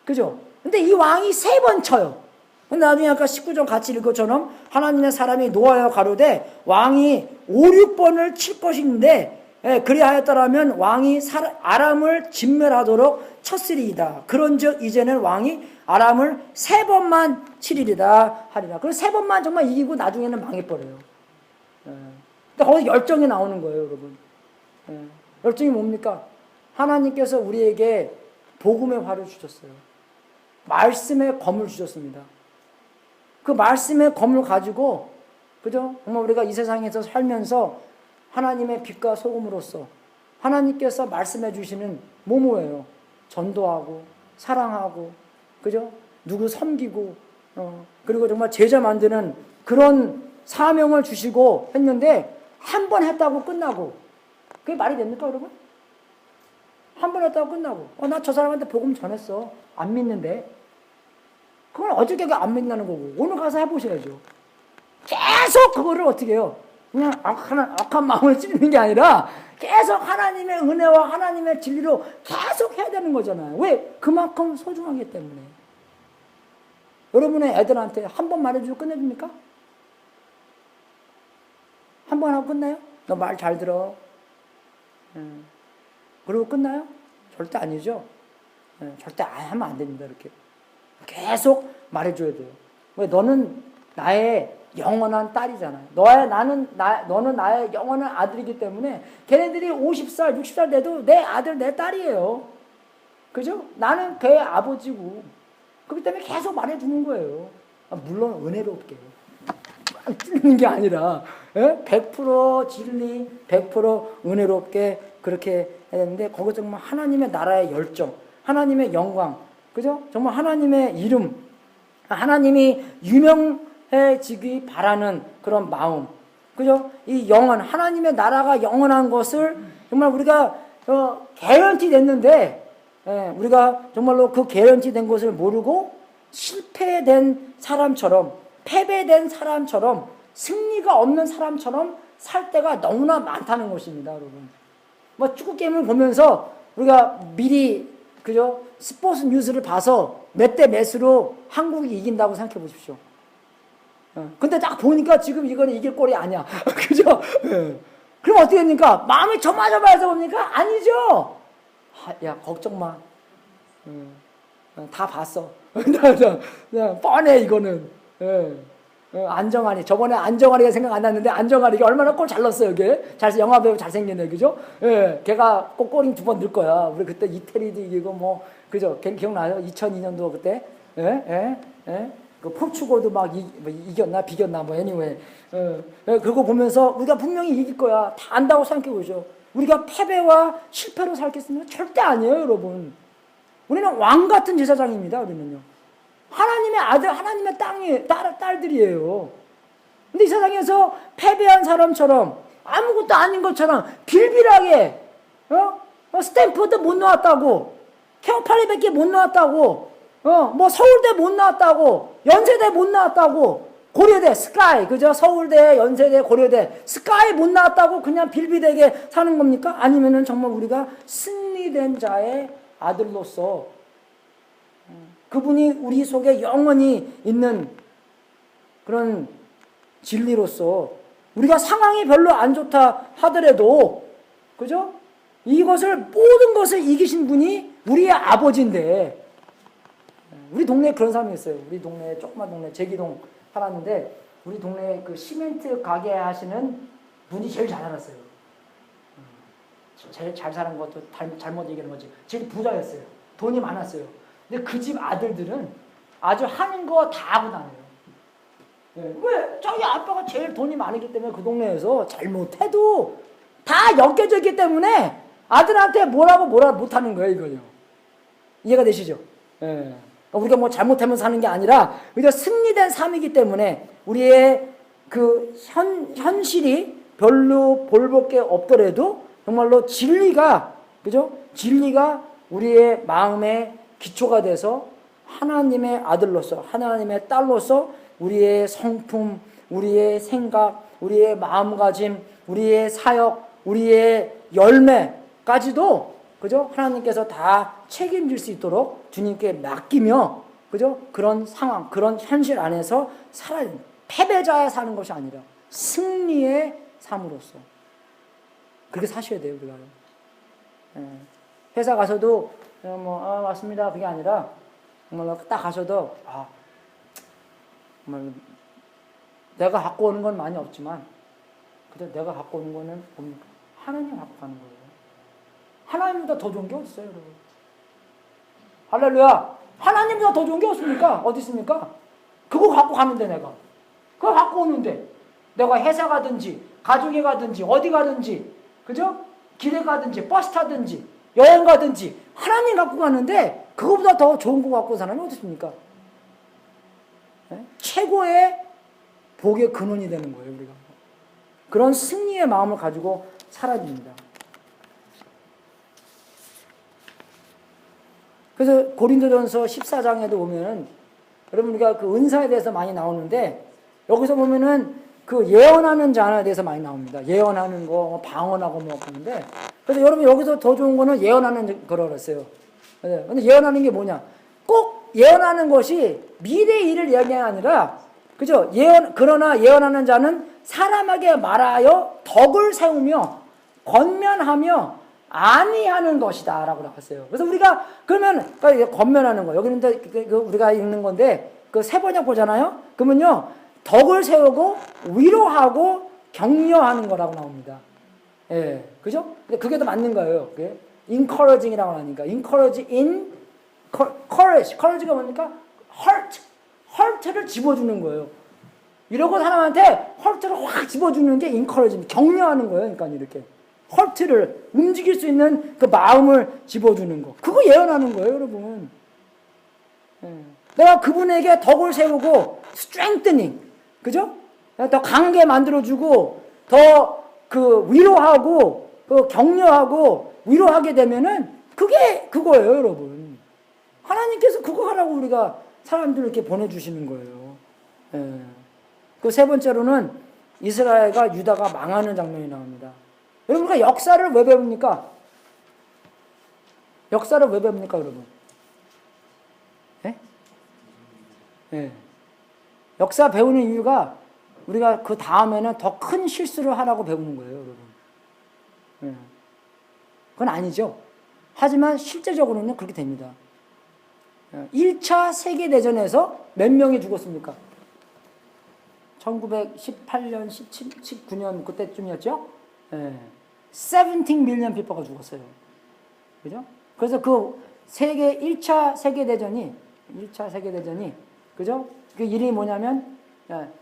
그죠? 근데 이 왕이 3번 쳐요. 근데 나중에 아까 19절 같이 읽은 것처럼 하나님의 사람이 노하여 가로되 왕이 5, 6번을 칠 것인데 그리하였더라면 왕이 아람을 진멸하도록 쳤으리이다. 그런즉 이제는 왕이 아람을 3번만 치리리다 하리라. 그래서 3번만 정말 이기고 나중에는 망해버려요. 근데 거기서 열정이 나오는 거예요, 여러분. 열정이 뭡니까? 하나님께서 우리에게 복음의 활을 주셨어요. 말씀의 검을 주셨습니다. 그 말씀의 검을 가지고, 그죠? 정말 우리가 이 세상에서 살면서 하나님의 빛과 소금으로서 하나님께서 말씀해 주시는 뭐예요? 전도하고, 사랑하고, 그죠? 누구 섬기고, 그리고 정말 제자 만드는 그런 사명을 주시고 했는데, 한 번 했다고 끝나고, 그게 말이 됩니까, 여러분? 한 번 했다고 끝나고, 나 저 사람한테 복음 전했어. 안 믿는데. 그걸 어저께 안 믿는다는 거고, 오늘 가서 해보셔야죠. 계속 그거를 어떻게 해요? 그냥 악한 마음을 찌르는 게 아니라, 계속 하나님의 은혜와 하나님의 진리로 계속 해야 되는 거잖아요. 왜? 그만큼 소중하기 때문에. 여러분의 애들한테 한 번 말해주고 끝내줍니까? 한 번 하고 끝나요? 너 말 잘 들어. 그리고 끝나요? 절대 아니죠. 절대 하면 안 됩니다. 이렇게 계속 말해줘야 돼요. 왜? 너는 나의 영원한 딸이잖아요. 너는 나의 영원한 아들이기 때문에 걔네들이 50살, 60살 돼도 내 아들, 내 딸이에요. 그죠? 나는 걔의 아버지고. 그렇기 때문에 계속 말해주는 거예요. 물론 은혜롭게. 찔리는 게 아니라 100% 진리, 100% 은혜롭게 그렇게 해야 되는데, 거기서 정말 하나님의 나라의 열정, 하나님의 영광, 그죠? 정말 하나님의 이름, 하나님이 유명해지기 바라는 그런 마음, 그죠? 이 영원, 하나님의 나라가 영원한 것을 정말 우리가 개런티 됐는데, 우리가 정말로 그 개런티 된 것을 모르고 실패된 사람처럼, 패배된 사람처럼, 승리가 없는 사람처럼 살 때가 너무나 많다는 것입니다, 여러분. 뭐 축구 게임을 보면서 우리가 미리, 그죠? 스포츠 뉴스를 봐서 몇 대 몇으로 한국이 이긴다고 생각해 보십시오. 근데 딱 보니까 지금 이거는 이길 꼴이 아니야. 그죠? 그럼 어떻게 됩니까? 마음이 조마조마해서 봅니까? 아니죠? 야, 걱정 마. 다 봤어. 뻔해, 이거는. 안정환이. 저번에 안정환이가 생각 안 났는데, 안정환이가 얼마나 골 잘 넣었어요, 걔. 영화배우 잘생겼네, 그죠? 걔가 꼭 골이 2번 넣을 거야. 우리 그때 이태리도 이기고, 뭐, 그죠? 걔 기억나요? 2002년도 그때? 그 포르투갈도 막 이겼나, 비겼나, 뭐, anyway. 그거 보면서 우리가 분명히 이길 거야. 다 안다고 생각해 보죠. 우리가 패배와 실패로 살겠습니까? 절대 아니에요, 여러분. 우리는 왕 같은 제사장입니다, 우리는요. 하나님의 아들, 하나님의 딸들이에요. 근데 이 세상에서 패배한 사람처럼, 아무것도 아닌 것처럼 빌빌하게, 스탠포드 못 나왔다고, 케어팔리밖에 못 나왔다고, 뭐 서울대 못 나왔다고, 연세대 못 나왔다고, 고려대, 스카이, 그죠? 서울대, 연세대, 고려대, 스카이 못 나왔다고 그냥 빌빌하게 사는 겁니까? 아니면은 정말 우리가 승리된 자의 아들로서 그분이 우리 속에 영원히 있는 그런 진리로서, 우리가 상황이 별로 안 좋다 하더라도, 그죠? 모든 것을 이기신 분이 우리의 아버지인데, 우리 동네에 그런 사람이 있어요. 우리 동네에, 조그만 동네, 제기동 살았는데, 우리 동네에 그 시멘트 가게 하시는 분이 제일 잘 살았어요. 제일 잘 사는 것도 잘못 얘기하는 거지. 제일 부자였어요. 돈이 많았어요. 근데 그 집 아들들은 아주 하는 거 다 하고 다녀요. 왜? 자기 아빠가 제일 돈이 많기 때문에 그 동네에서 잘못해도 다 엮여져 있기 때문에 아들한테 뭐라고 못하는 거예요, 이거요. 이해가 되시죠? 우리가 뭐 잘못하면 사는 게 아니라 우리가 승리된 삶이기 때문에 우리의 그 현실이 별로 볼 게 없더라도 정말로 진리가, 그죠? 진리가 우리의 마음의 기초가 돼서 하나님의 아들로서, 하나님의 딸로서 우리의 성품, 우리의 생각, 우리의 마음가짐, 우리의 사역, 우리의 열매까지도, 그죠? 하나님께서 다 책임질 수 있도록 주님께 맡기며, 그죠? 그런 상황, 그런 현실 안에서 패배자의 사는 것이 아니라 승리의 삶으로서. 그렇게 사셔야 돼요, 우리가. 예. 회사 가서도 왔습니다. 그게 아니라 정말로 딱 가서도 정말 내가 갖고 오는 건 많이 없지만 그래도 내가 갖고 오는 거는 뭡니까? 하나님 갖고 가는 거예요. 하나님보다 더 좋은 게 어디 있어요, 여러분? 할렐루야! 하나님보다 더 좋은 게 없습니까? 어디 있습니까? 그거 갖고 가는데 내가. 그거 갖고 오는데 내가 회사 가든지 가족에 가든지 어디 가든지 그죠? 길에 가든지 버스 타든지 여행 가든지 하나님 갖고 가는데 그거보다 더 좋은 거 갖고 사람이 어디 있습니까? 네? 최고의 복의 근원이 되는 거예요, 우리가. 그런 승리의 마음을 가지고 살아야 됩니다. 그래서 고린도전서 14장에도 보면은 여러분 우리가 그 은사에 대해서 많이 나오는데 여기서 보면은 그 예언하는 자에 대해서 많이 나옵니다. 예언하는 거, 방언하고 뭐 그러는데 그래서 여러분 여기서 더 좋은 거는 예언하는 거라고 그랬어요. 근데 예언하는 게 뭐냐? 꼭 예언하는 것이 미래 일을 얘기하는 게 아니라 그죠? 그러나 예언하는 자는 사람에게 말하여 덕을 세우며 권면하며 안위하는 것이다 라고 나왔어요. 그래서 우리가 그러면 권면하는 거 여기는 우리가 읽는 건데 그 세 번역 보잖아요. 그러면요 덕을 세우고 위로하고 격려하는 거라고 나옵니다. 예, 그죠? 근데 그게 더 맞는 거예요. 그게 encouraging이라고 하니까 encourage in courage가 뭡니까? hurt를 집어주는 거예요. 이러고 사람한테 hurt를 확 집어주는 게 encouraging, 격려하는 거예요. 그러니까 이렇게 hurt를 움직일 수 있는 그 마음을 집어주는 거. 그거 예언하는 거예요, 여러분. 예. 내가 그분에게 덕을 세우고 strengthening, 그죠? 더 강하게 만들어주고 더 그 위로하고 그 격려하고 위로하게 되면은 그게 그거예요, 여러분. 하나님께서 그거 하라고 우리가 사람들 이렇게 보내주시는 거예요. 예. 그 세 번째로는 이스라엘과 유다가 망하는 장면이 나옵니다. 여러분, 우리가 역사를 왜 배웁니까? 역사를 왜 배웁니까, 여러분? 예? 예. 역사 배우는 이유가 우리가 그 다음에는 더 큰 실수를 하라고 배우는 거예요, 여러분. 예. 그건 아니죠. 하지만 실제적으로는 그렇게 됩니다. 1차 세계대전에서 몇 명이 죽었습니까? 1918년, 19년 그때쯤이었죠? 예. 17 million people가 죽었어요. 그죠? 그래서 그 1차 세계대전이, 그죠? 그 이름이 뭐냐면,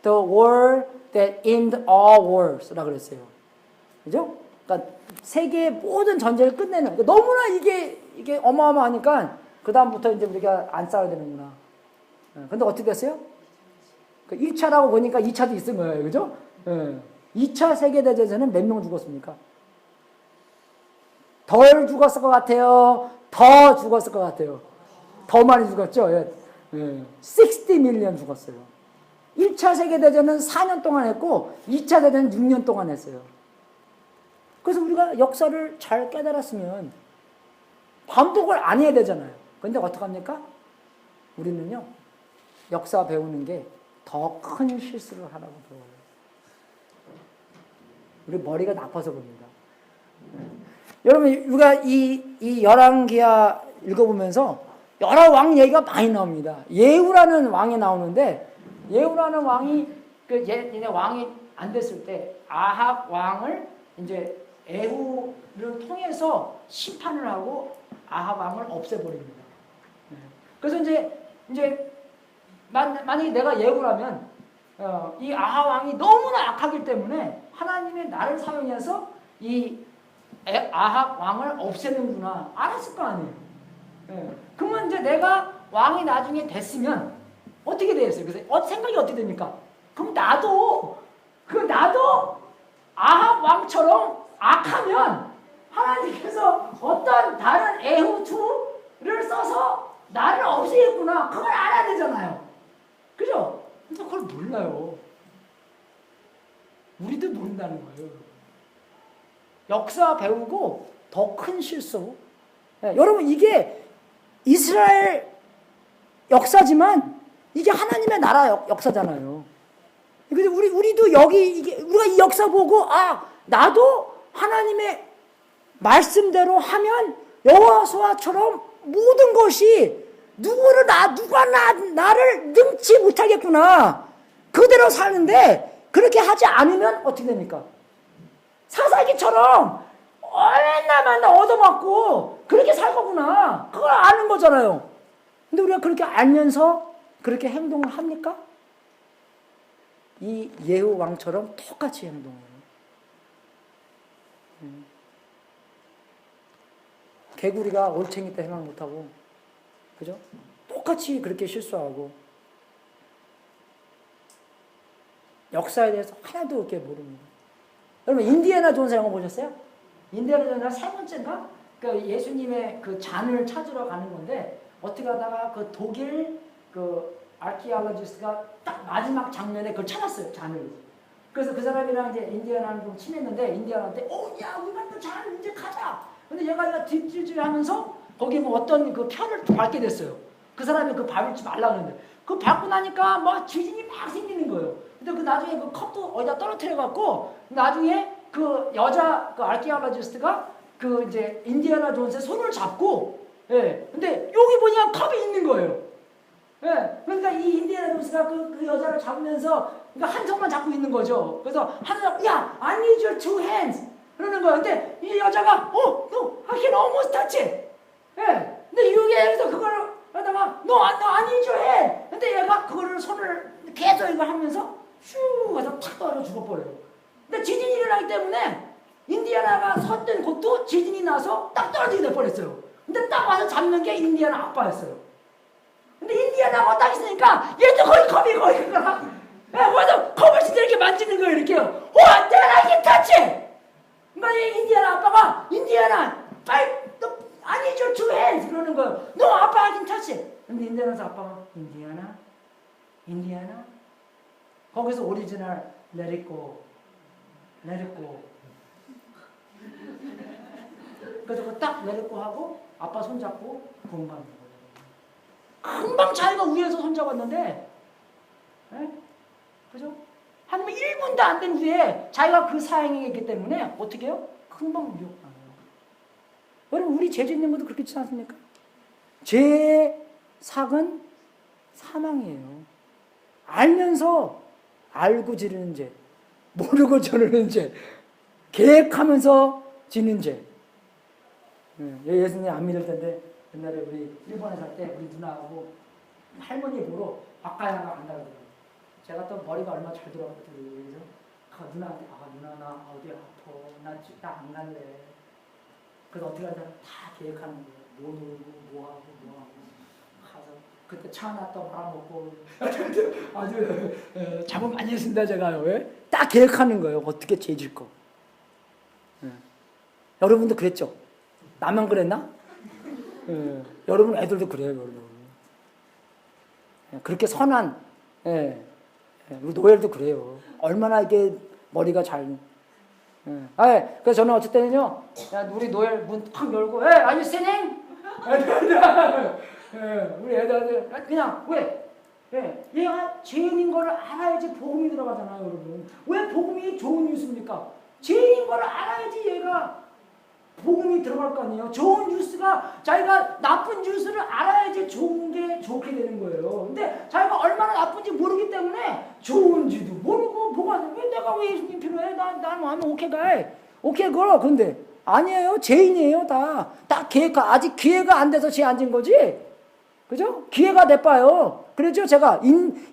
The War that ended all wars 라고 그랬어요. 그죠? 그러니까 세계의 모든 전쟁을 끝내는, 너무나 이게 어마어마하니까, 그다음부터 이제 우리가 안 싸워야 되는구나. 근데 어떻게 됐어요? 1차라고 보니까 2차도 있은 거예요. 그죠? 2차 세계대전에는 몇 명 죽었습니까? 덜 죽었을 것 같아요? 더 죽었을 것 같아요? 더 많이 죽었죠? 60 million 죽었어요. 1차 세계대전은 4년 동안 했고 2차 대전은 6년 동안 했어요. 그래서 우리가 역사를 잘 깨달았으면 반복을 안 해야 되잖아요. 근데 어떡합니까? 우리는요, 역사 배우는 게 더 큰 실수를 하라고 배워요. 우리 머리가 나빠서 그럽니다. 여러분, 우리가 이 열왕기하 읽어보면서 여러 왕 얘기가 많이 나옵니다. 예후라는 왕이 나오는데, 예후라는 왕이, 얘네 왕이 안 됐을 때, 아합 왕을 이제 에후를 통해서 심판을 하고 아합 왕을 없애버립니다. 그래서 이제 만약에 내가 예후라면 이 아합 왕이 너무나 악하기 때문에 하나님의 나를 사용해서 이 아합 왕을 없애는구나 알았을 거 아니에요. 그러면 이제 내가 왕이 나중에 됐으면 어떻게 되겠어요? 그래서 생각이 어떻게 됩니까? 그럼 나도 아합 왕처럼 악하면 하나님께서 어떤 다른 에후2를 써서 나를 없애겠구나. 그걸 알아야 되잖아요. 그죠? 근데 그걸 몰라요. 우리도 모른다는 거예요. 역사 배우고 더 큰 실수. 여러분, 이게 이스라엘 역사지만 이게 하나님의 나라 역사잖아요. 근데 우리도 우리가 이 역사 보고 나도 하나님의 말씀대로 하면 여호수아처럼 모든 것이 나를 능치 못하겠구나. 그대로 사는데 그렇게 하지 않으면 어떻게 됩니까? 사사기처럼 맨날 얻어맞고 그렇게 살 거구나. 그걸 아는 거잖아요. 근데 우리가 그렇게 알면서 그렇게 행동을 합니까? 이 예후 왕처럼 똑같이 행동해요. 개구리가 올챙이 때 생각 못하고, 그죠? 똑같이 그렇게 실수하고, 역사에 대해서 하나도 그렇게 모릅니다. 여러분, 인디애나 존스 영화 보셨어요? 인디애나 존스가 세 번째인가? 그 예수님의 그 잔을 찾으러 가는 건데, 어떻게 하다가 그 독일 그 아키올로지스트가 딱 마지막 장면에 그걸 찾았어요, 잔을. 그래서 그 사람이랑 이제 인디애나는 좀 친했는데, 인디애나한테, 야, 우리가 또 잔 이제 가자! 근데 얘가 뒷질질 하면서 거기 뭐 어떤 그 편을 밟게 됐어요. 그 사람이 그 밟지 말라고 했는데. 그 밟고 나니까 막 지진이 막 생기는 거예요. 근데 그 나중에 그 컵도 어디다 떨어뜨려갖고, 나중에 그 여자 그 아키올로지스트가 그 이제 인디애나 존스의 손을 잡고, 예. 근데 여기 보니까 컵이 있는 거예요. 예. 그러니까 이 인디애나 존스가 그 여자를 잡으면서, 그러니까 한 손만 잡고 있는 거죠. 그래서 한 손, 야, I need your two hands. 그러는 거예요. 근데 이 여자가, no, I can almost touch it. 예. 근데 여기에서 그걸 하다가, no, I need your hand. 근데 얘가 그거를 손을 계속 이걸 하면서 슉 해서 탁 떨어 죽어버려요. 근데 지진이 일어나기 때문에 인디애나가 섰던 곳도 지진이 나서 딱 떨어지게 돼버렸어요. 근데 딱 와서 잡는 게 인디애나 아빠였어요. 근데 인디애나가 딱 있으니까 얘도 거의 컵이 거의 그거라. 예, 와서 컵을 진짜 이렇게 만지는 거예요. 이렇게요. 내가 이게 터치! 그러니까 인디애나 아빠가, 인디애나, 빨리, 너, I need your two hands. 그러는 거예요. 너 아빠 하긴 터치. 근데 인디애나 아빠가, 인디애나? 거기서 오리지널, let it go. 그래서 딱 let it go 하고, 아빠 손잡고, 공부하는 거예요. 금방 자기가 위에서 손잡았는데, 예? 그죠? 한 1분도 안 된 후에 자기가 그 사행이기 때문에 어떻게 해요? 금방 미혹당해요. 여러분, 우리 죄 짓는 것도 그렇게 있지 않습니까? 죄의 삭은 사망이에요. 알면서 알고 지르는 죄, 모르고 저르는 죄, 계획하면서 지는 죄. 예수님 안 믿을 텐데 옛날에 우리 일본에 살 때 우리 누나하고 할머니 보러 박가양가 간다고 그래요. 제가 또 머리가 얼마 잘 들어갔거든요. 그래서 누나한테, 누나 나 어디 아파, 나 안 갈래. 그래서 어떻게 하냐, 다 계획하는 거예요. 뭐 놀고 뭐 하고 가서 그때 차 하나 또 말아먹고 아주 작업 많이 했습니다. 제가요. 왜? 딱 계획하는 거예요. 어떻게 죄질 거. 여러분도 그랬죠? 나만 그랬나? 여러분 애들도 그래요. 여러분. 그렇게 선한, 우리 노엘도 그래요. 얼마나 이게 머리가 잘. 그래서 저는 어쨌든요, 우리 노엘 문 탁 열고, are you sinning? 우리 애들한테 그냥 왜? 얘가 죄인인 거를 알아야지 복음이 들어가잖아요, 여러분. 왜 복음이 좋은 뉴스입니까? 죄인인 거를 알아야지 얘가 복음이 들어갈 거 아니에요. 좋은 뉴스가, 자기가 나쁜 뉴스를 알아야지 좋은 게 좋게 되는 거예요. 근데 자기가 얼마나 나쁜지 모르기 때문에 좋은지도 모르고 왜 내가 왜 예수님 필요해? 난 하면 오케이 가이. 오케이 걸어. 근데 아니에요. 죄인이에요. 다 계획가. 아직 기회가 안 돼서 죄 앉은 거지. 그죠? 기회가 돼봐요. 그랬죠? 제가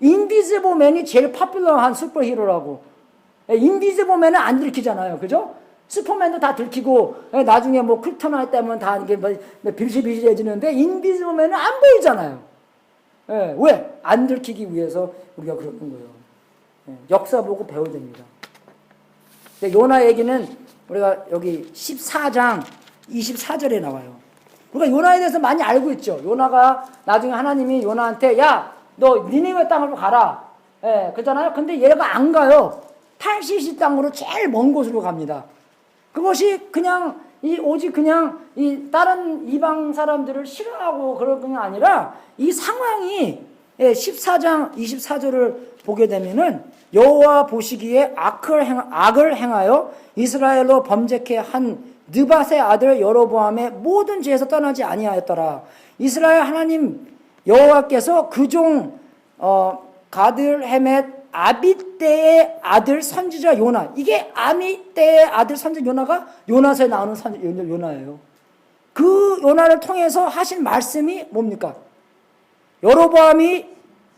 인비지블 맨이 제일 파퓰러한 슈퍼히어로라고. 인비지블 맨은 안 들키잖아요. 그죠? 슈퍼맨도 다 들키고, 나중에 뭐 kryptonite 때문에 다 이게 비실비실해지는데, 인비지블 맨은 안 보이잖아요. 왜? 안 들키기 위해서 우리가 그러는 거예요. 역사 보고 배워야 됩니다. 요나 얘기는 우리가 여기 14장 24절에 나와요. 우리가 요나에 대해서 많이 알고 있죠. 요나가 나중에 하나님이 요나한테, 야, 너 니네웨 땅으로 가라. 그러잖아요. 근데 얘가 안 가요. 타르시시 땅으로 제일 먼 곳으로 갑니다. 그것이 그냥 오직 그냥 이 다른 이방 사람들을 싫어하고 그런 게 아니라 이 상황이 14장 24절을 보게 되면은 여호와 보시기에 악을 행하여 이스라엘로 범죄케 한 느밧의 아들 여로보암의 모든 죄에서 떠나지 아니하였더라. 이스라엘 하나님 여호와께서 그 종 가들헤멧 아비떼의 아들 선지자 요나, 이게 아미떼의 아들 선지자 요나가 요나서에 나오는 요나예요. 그 요나를 통해서 하신 말씀이 뭡니까? 여로보암이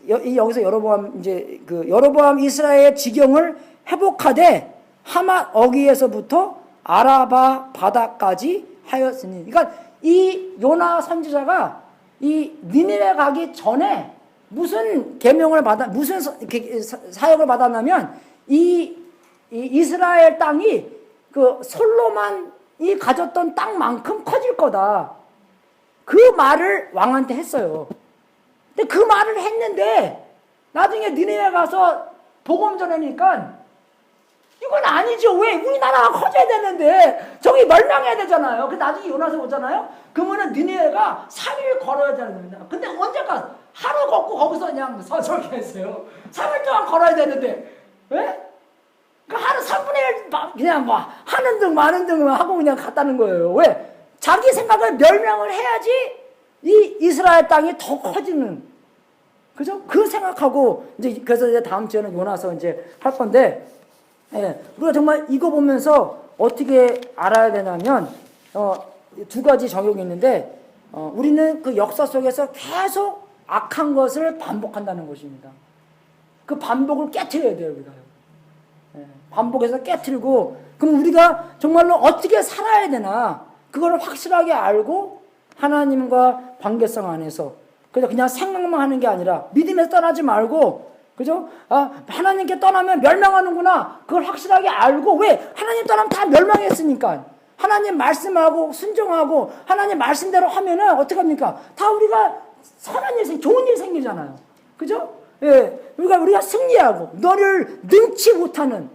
여기서 여로보암 이제 그 여로보암 이스라엘의 지경을 회복하되 하맛 어귀에서부터 아라바 바다까지 하였으니, 그러니까 이 요나 선지자가 이 니느웨 가기 전에 무슨 계명을 받아 무슨 사역을 받았냐면 이 이스라엘 땅이 그 솔로몬이 가졌던 땅만큼 커질 거다. 그 말을 왕한테 했어요. 근데 그 말을 했는데 나중에 니느웨 가서 복음 전하니까 이건 아니죠. 왜? 우리나라가 커져야 되는데 저기 멸망해야 되잖아요. 그 나중에 요나서 오잖아요. 그러면은 니느웨가 3일 걸어야 되는 겁니다. 근데 언제까지? 하루 걷고 거기서 그냥 저기 했어요. 3일 동안 걸어야 되는데, 왜? 그 하루 3분의 1 그냥 막 하는 등 마는 등 하고 그냥 갔다는 거예요. 왜? 자기 생각을 멸망을 해야지 이 이스라엘 땅이 더 커지는, 그죠? 그 생각하고 이제 그래서 이제 다음 주에는 요나서 이제 할 건데, 우리가 정말 이거 보면서 어떻게 알아야 되냐면 두 가지 적용이 있는데, 우리는 그 역사 속에서 계속 악한 것을 반복한다는 것입니다. 그 반복을 깨트려야 돼요, 우리가. 반복해서 깨트리고, 그럼 우리가 정말로 어떻게 살아야 되나, 그걸 확실하게 알고 하나님과 관계성 안에서 그냥 생각만 하는 게 아니라 믿음에서 떠나지 말고, 그죠? 하나님께 떠나면 멸망하는구나. 그걸 확실하게 알고, 왜? 하나님 떠나면 다 멸망했으니까. 하나님 말씀하고 순종하고 하나님 말씀대로 하면은 어떻게 합니까? 다 우리가 선한 일, 좋은 일 생기잖아요. 그죠? 우리가 승리하고 너를 능치 못하는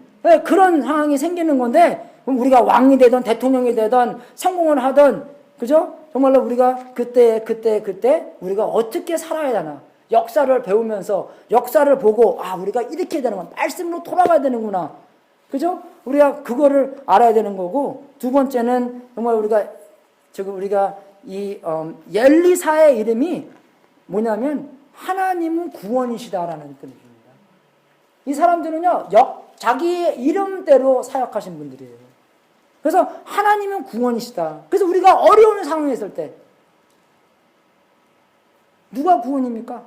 그런 상황이 생기는 건데, 그럼 우리가 왕이 되든 대통령이 되든 성공을 하든, 그죠? 정말로 우리가 그때 우리가 어떻게 살아야 되나, 역사를 배우면서 역사를 보고, 우리가 이렇게 되는 건 말씀으로 돌아가야 되는구나, 그죠? 우리가 그거를 알아야 되는 거고, 두 번째는 정말 우리가 이 엘리사의 이름이 뭐냐면 하나님은 구원이시다라는 뜻입니다. 이 사람들은요 자기의 이름대로 사역하신 분들이에요. 그래서 하나님은 구원이시다. 그래서 우리가 어려운 상황에 있을 때 누가 구원입니까?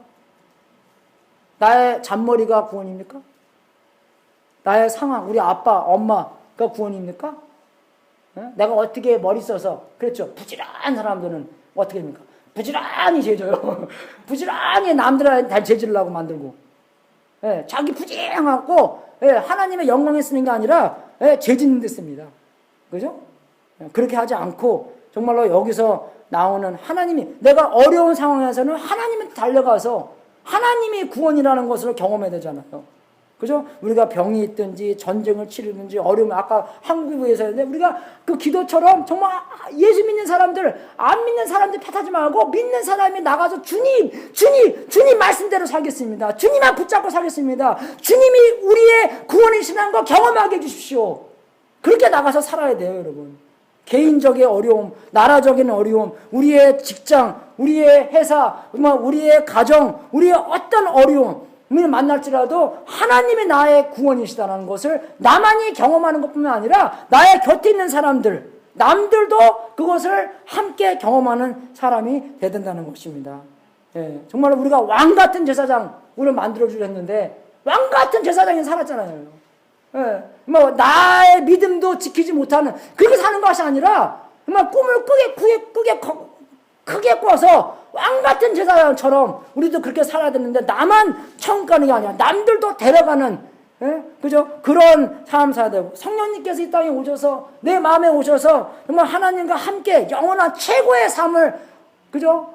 나의 잔머리가 구원입니까? 나의 상황, 우리 아빠, 엄마가 구원입니까? 내가 어떻게 머리 써서, 그렇죠, 부지런한 사람들은 어떻게 됩니까? 부지런히 재져요. 부지런히 남들한테 재질라고 만들고, 자기 부지런하고 하나님의 영광에 쓰는 게 아니라 재짓는 데 씁니다. 그죠? 그렇게 하지 않고 정말로 여기서 나오는 하나님이, 내가 어려운 상황에서는 하나님한테 달려가서 하나님이 구원이라는 것을 경험해야 되잖아요. 그죠? 우리가 병이 있든지 전쟁을 치르든지 어려움, 아까 한국에서 했는데 우리가 그 기도처럼 정말 예수 믿는 사람들, 안 믿는 사람들 탓하지 말고 믿는 사람이 나가서 주님 말씀대로 살겠습니다. 주님만 붙잡고 살겠습니다. 주님이 우리의 구원이시라는 거 경험하게 해주십시오. 그렇게 나가서 살아야 돼요, 여러분. 개인적인 어려움, 나라적인 어려움, 우리의 직장, 우리의 회사, 우리의 가정, 우리의 어떤 어려움 우리는 만날지라도 하나님이 나의 구원이시다는 것을 나만이 경험하는 것뿐만 아니라 나의 곁에 있는 사람들, 남들도 그것을 함께 경험하는 사람이 되야 된다는 것입니다. 정말 우리가 왕같은 제사장 우리를 만들어주려 했는데 왕같은 제사장이 살았잖아요. 나의 믿음도 지키지 못하는, 그렇게 사는 것이 아니라 정말 꿈을 크게 꿔서 왕같은 제사장처럼 우리도 그렇게 살아야 되는데, 나만 천국 가는 게 아니라 남들도 데려가는, 그죠? 그런 삶 살아야 되고, 성령님께서 이 땅에 오셔서 내 마음에 오셔서 정말 하나님과 함께 영원한 최고의 삶을, 그죠?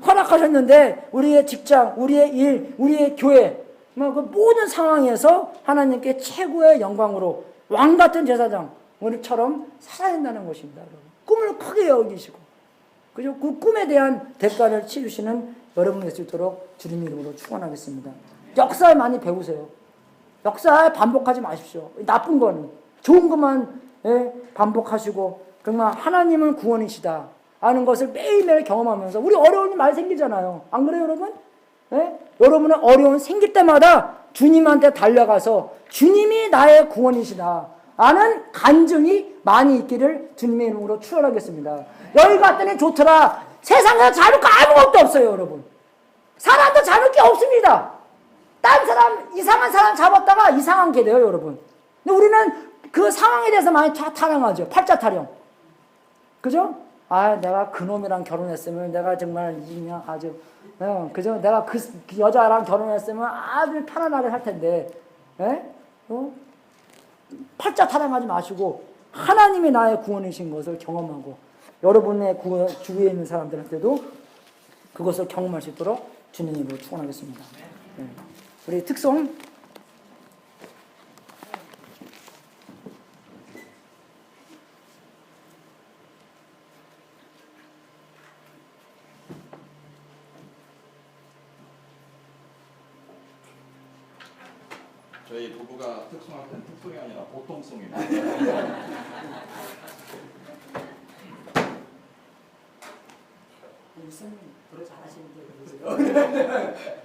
허락하셨는데 우리의 직장, 우리의 일, 우리의 교회, 그 모든 상황에서 하나님께 최고의 영광으로 왕같은 제사장처럼 살아야 된다는 것입니다. 여러분. 꿈을 크게 여기시고, 그죠? 그 꿈에 대한 대가를 치르시는 여러분이 될 수 있도록 주님 이름으로 축원하겠습니다. 역사에 많이 배우세요. 역사에 반복하지 마십시오. 나쁜 거는 좋은 것만 반복하시고 정말 하나님은 구원이시다 하는 것을 매일매일 경험하면서 우리 어려운 일 많이 생기잖아요. 안 그래요, 여러분? 여러분은 어려움 생길 때마다 주님한테 달려가서 주님이 나의 구원이시다 하는 간증이 많이 있기를 주님의 이름으로 축원하겠습니다. 여기 갔더니 좋더라. 세상에 잡을 거 아무것도 없어요, 여러분. 사람도 잡을 게 없습니다. 딴 사람, 이상한 사람 잡았다가 이상한 게 돼요, 여러분. 근데 우리는 그 상황에 대해서 많이 타령하죠. 팔자 타령. 그죠? 아, 내가 그놈이랑 결혼했으면 내가 정말 그냥 아주, 그죠? 내가 그 여자랑 결혼했으면 아주 편안하게 살 텐데, 팔자 타령하지 마시고, 하나님이 나의 구원이신 것을 경험하고, 여러분의 주위에 있는 사람들한테도 그것을 경험할 수 있도록 주님으로 축원하겠습니다. 우리 특송 저희 부부가 특송할 때는 특송이 아니라 보통송입니다. 무슨 노래 잘하시는데 그러세요?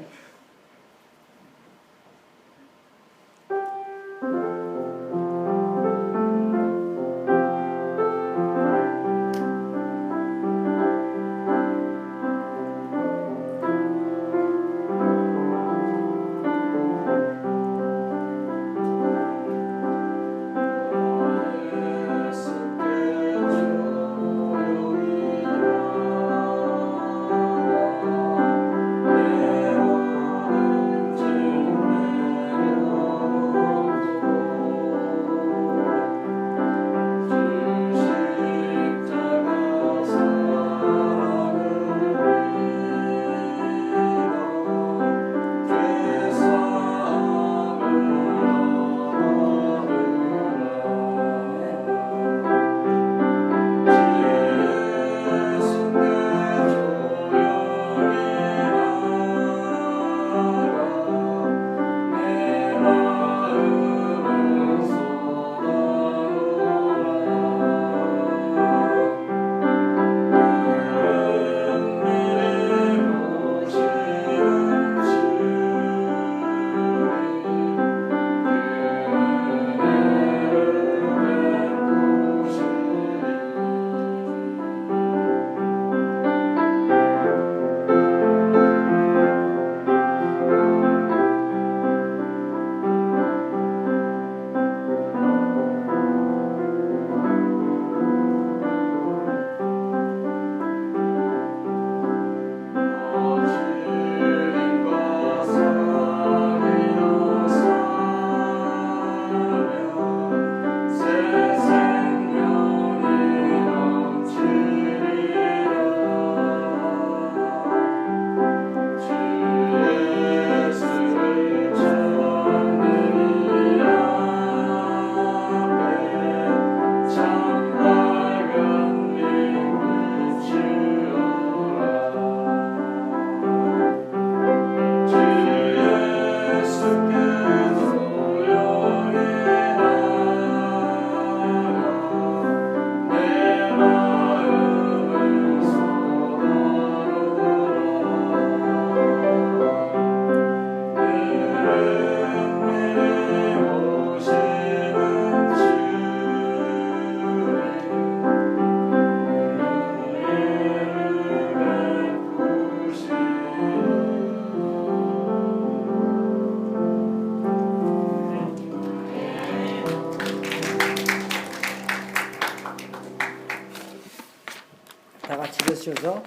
다 같이 일어서셔서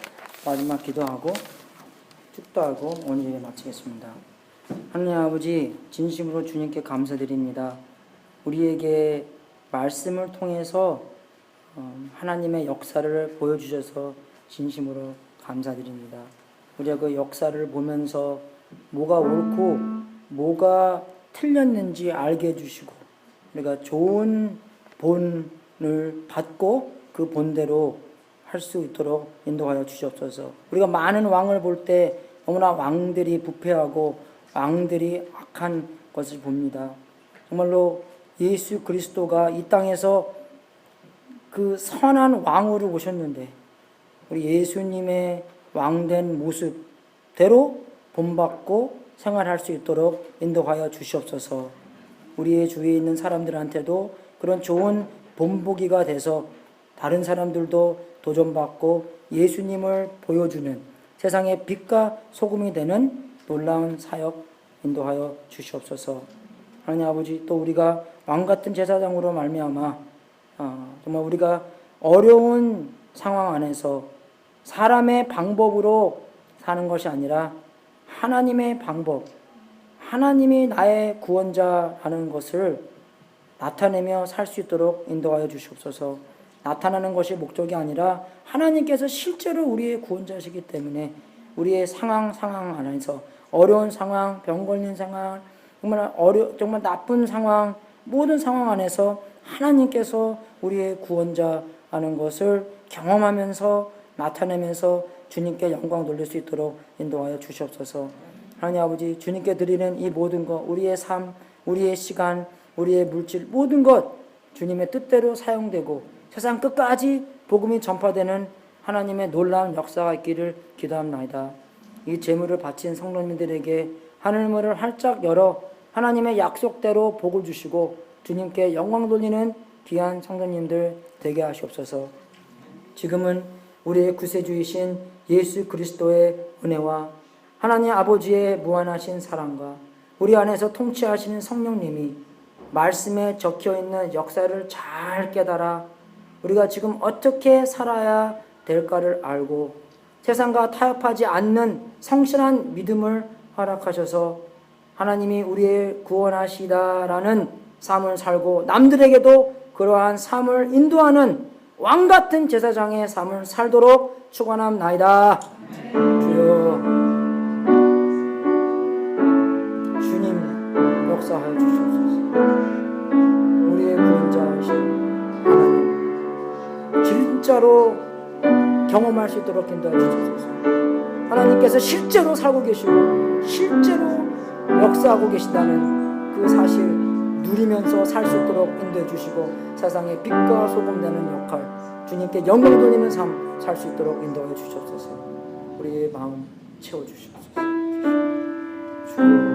마지막 기도하고 축도하고 오늘 예배 마치겠습니다. 하나님 아버지, 진심으로 주님께 감사드립니다. 우리에게 말씀을 통해서 하나님의 역사를 보여주셔서 진심으로 감사드립니다. 우리가 그 역사를 보면서 뭐가 옳고 뭐가 틀렸는지 알게 해주시고 우리가 좋은 본을 받고 그 본대로 할 수 있도록 인도하여 주시옵소서. 우리가 많은 왕을 볼 때 너무나 왕들이 부패하고 왕들이 악한 것을 봅니다. 정말로 예수 그리스도가 이 땅에서 그 선한 왕으로 오셨는데 우리 예수님의 왕된 모습대로 본받고 생활할 수 있도록 인도하여 주시옵소서. 우리의 주위에 있는 사람들한테도 그런 좋은 본보기가 돼서 다른 사람들도 도전받고 예수님을 보여주는 세상의 빛과 소금이 되는 놀라운 사역 인도하여 주시옵소서. 하나님 아버지, 또 우리가 왕같은 제사장으로 말미암아 정말 우리가 어려운 상황 안에서 사람의 방법으로 사는 것이 아니라 하나님의 방법, 하나님이 나의 구원자라는 것을 나타내며 살 수 있도록 인도하여 주시옵소서. 나타나는 것이 목적이 아니라 하나님께서 실제로 우리의 구원자시기 때문에 우리의 상황 안에서 어려운 상황, 병 걸린 상황, 정말 나쁜 상황, 모든 상황 안에서 하나님께서 우리의 구원자라는 것을 경험하면서 나타내면서 주님께 영광 돌릴 수 있도록 인도하여 주시옵소서. 하나님 아버지, 주님께 드리는 이 모든 것, 우리의 삶, 우리의 시간, 우리의 물질, 모든 것 주님의 뜻대로 사용되고 세상 끝까지 복음이 전파되는 하나님의 놀라운 역사가 있기를 기도합니다. 이 제물을 바친 성도님들에게 하늘문을 활짝 열어 하나님의 약속대로 복을 주시고 주님께 영광 돌리는 귀한 성도님들 되게 하시옵소서. 지금은 우리의 구세주이신 예수 그리스도의 은혜와 하나님 아버지의 무한하신 사랑과 우리 안에서 통치하시는 성령님이 말씀에 적혀있는 역사를 잘 깨달아 우리가 지금 어떻게 살아야 될까를 알고 세상과 타협하지 않는 성실한 믿음을 허락하셔서 하나님이 우리의 구원하시다라는 삶을 살고 남들에게도 그러한 삶을 인도하는 왕같은 제사장의 삶을 살도록 축원합나이다. 주여, 주님 역사하여 주시옵소서. 우리의 구원자이신 하나님 진짜로 경험할 수 있도록 인도해 주시옵소서. 하나님께서 실제로 살고 계시고 실제로 역사하고 계신다는 그 사실 누리면서 살 수 있도록 인도해 주시고 세상의 빛과 소금 되는 역할, 주님께 영광 돌리는 삶 살 수 있도록 인도해 주시옵소서. 우리의 마음 채워 주시옵소서. 주여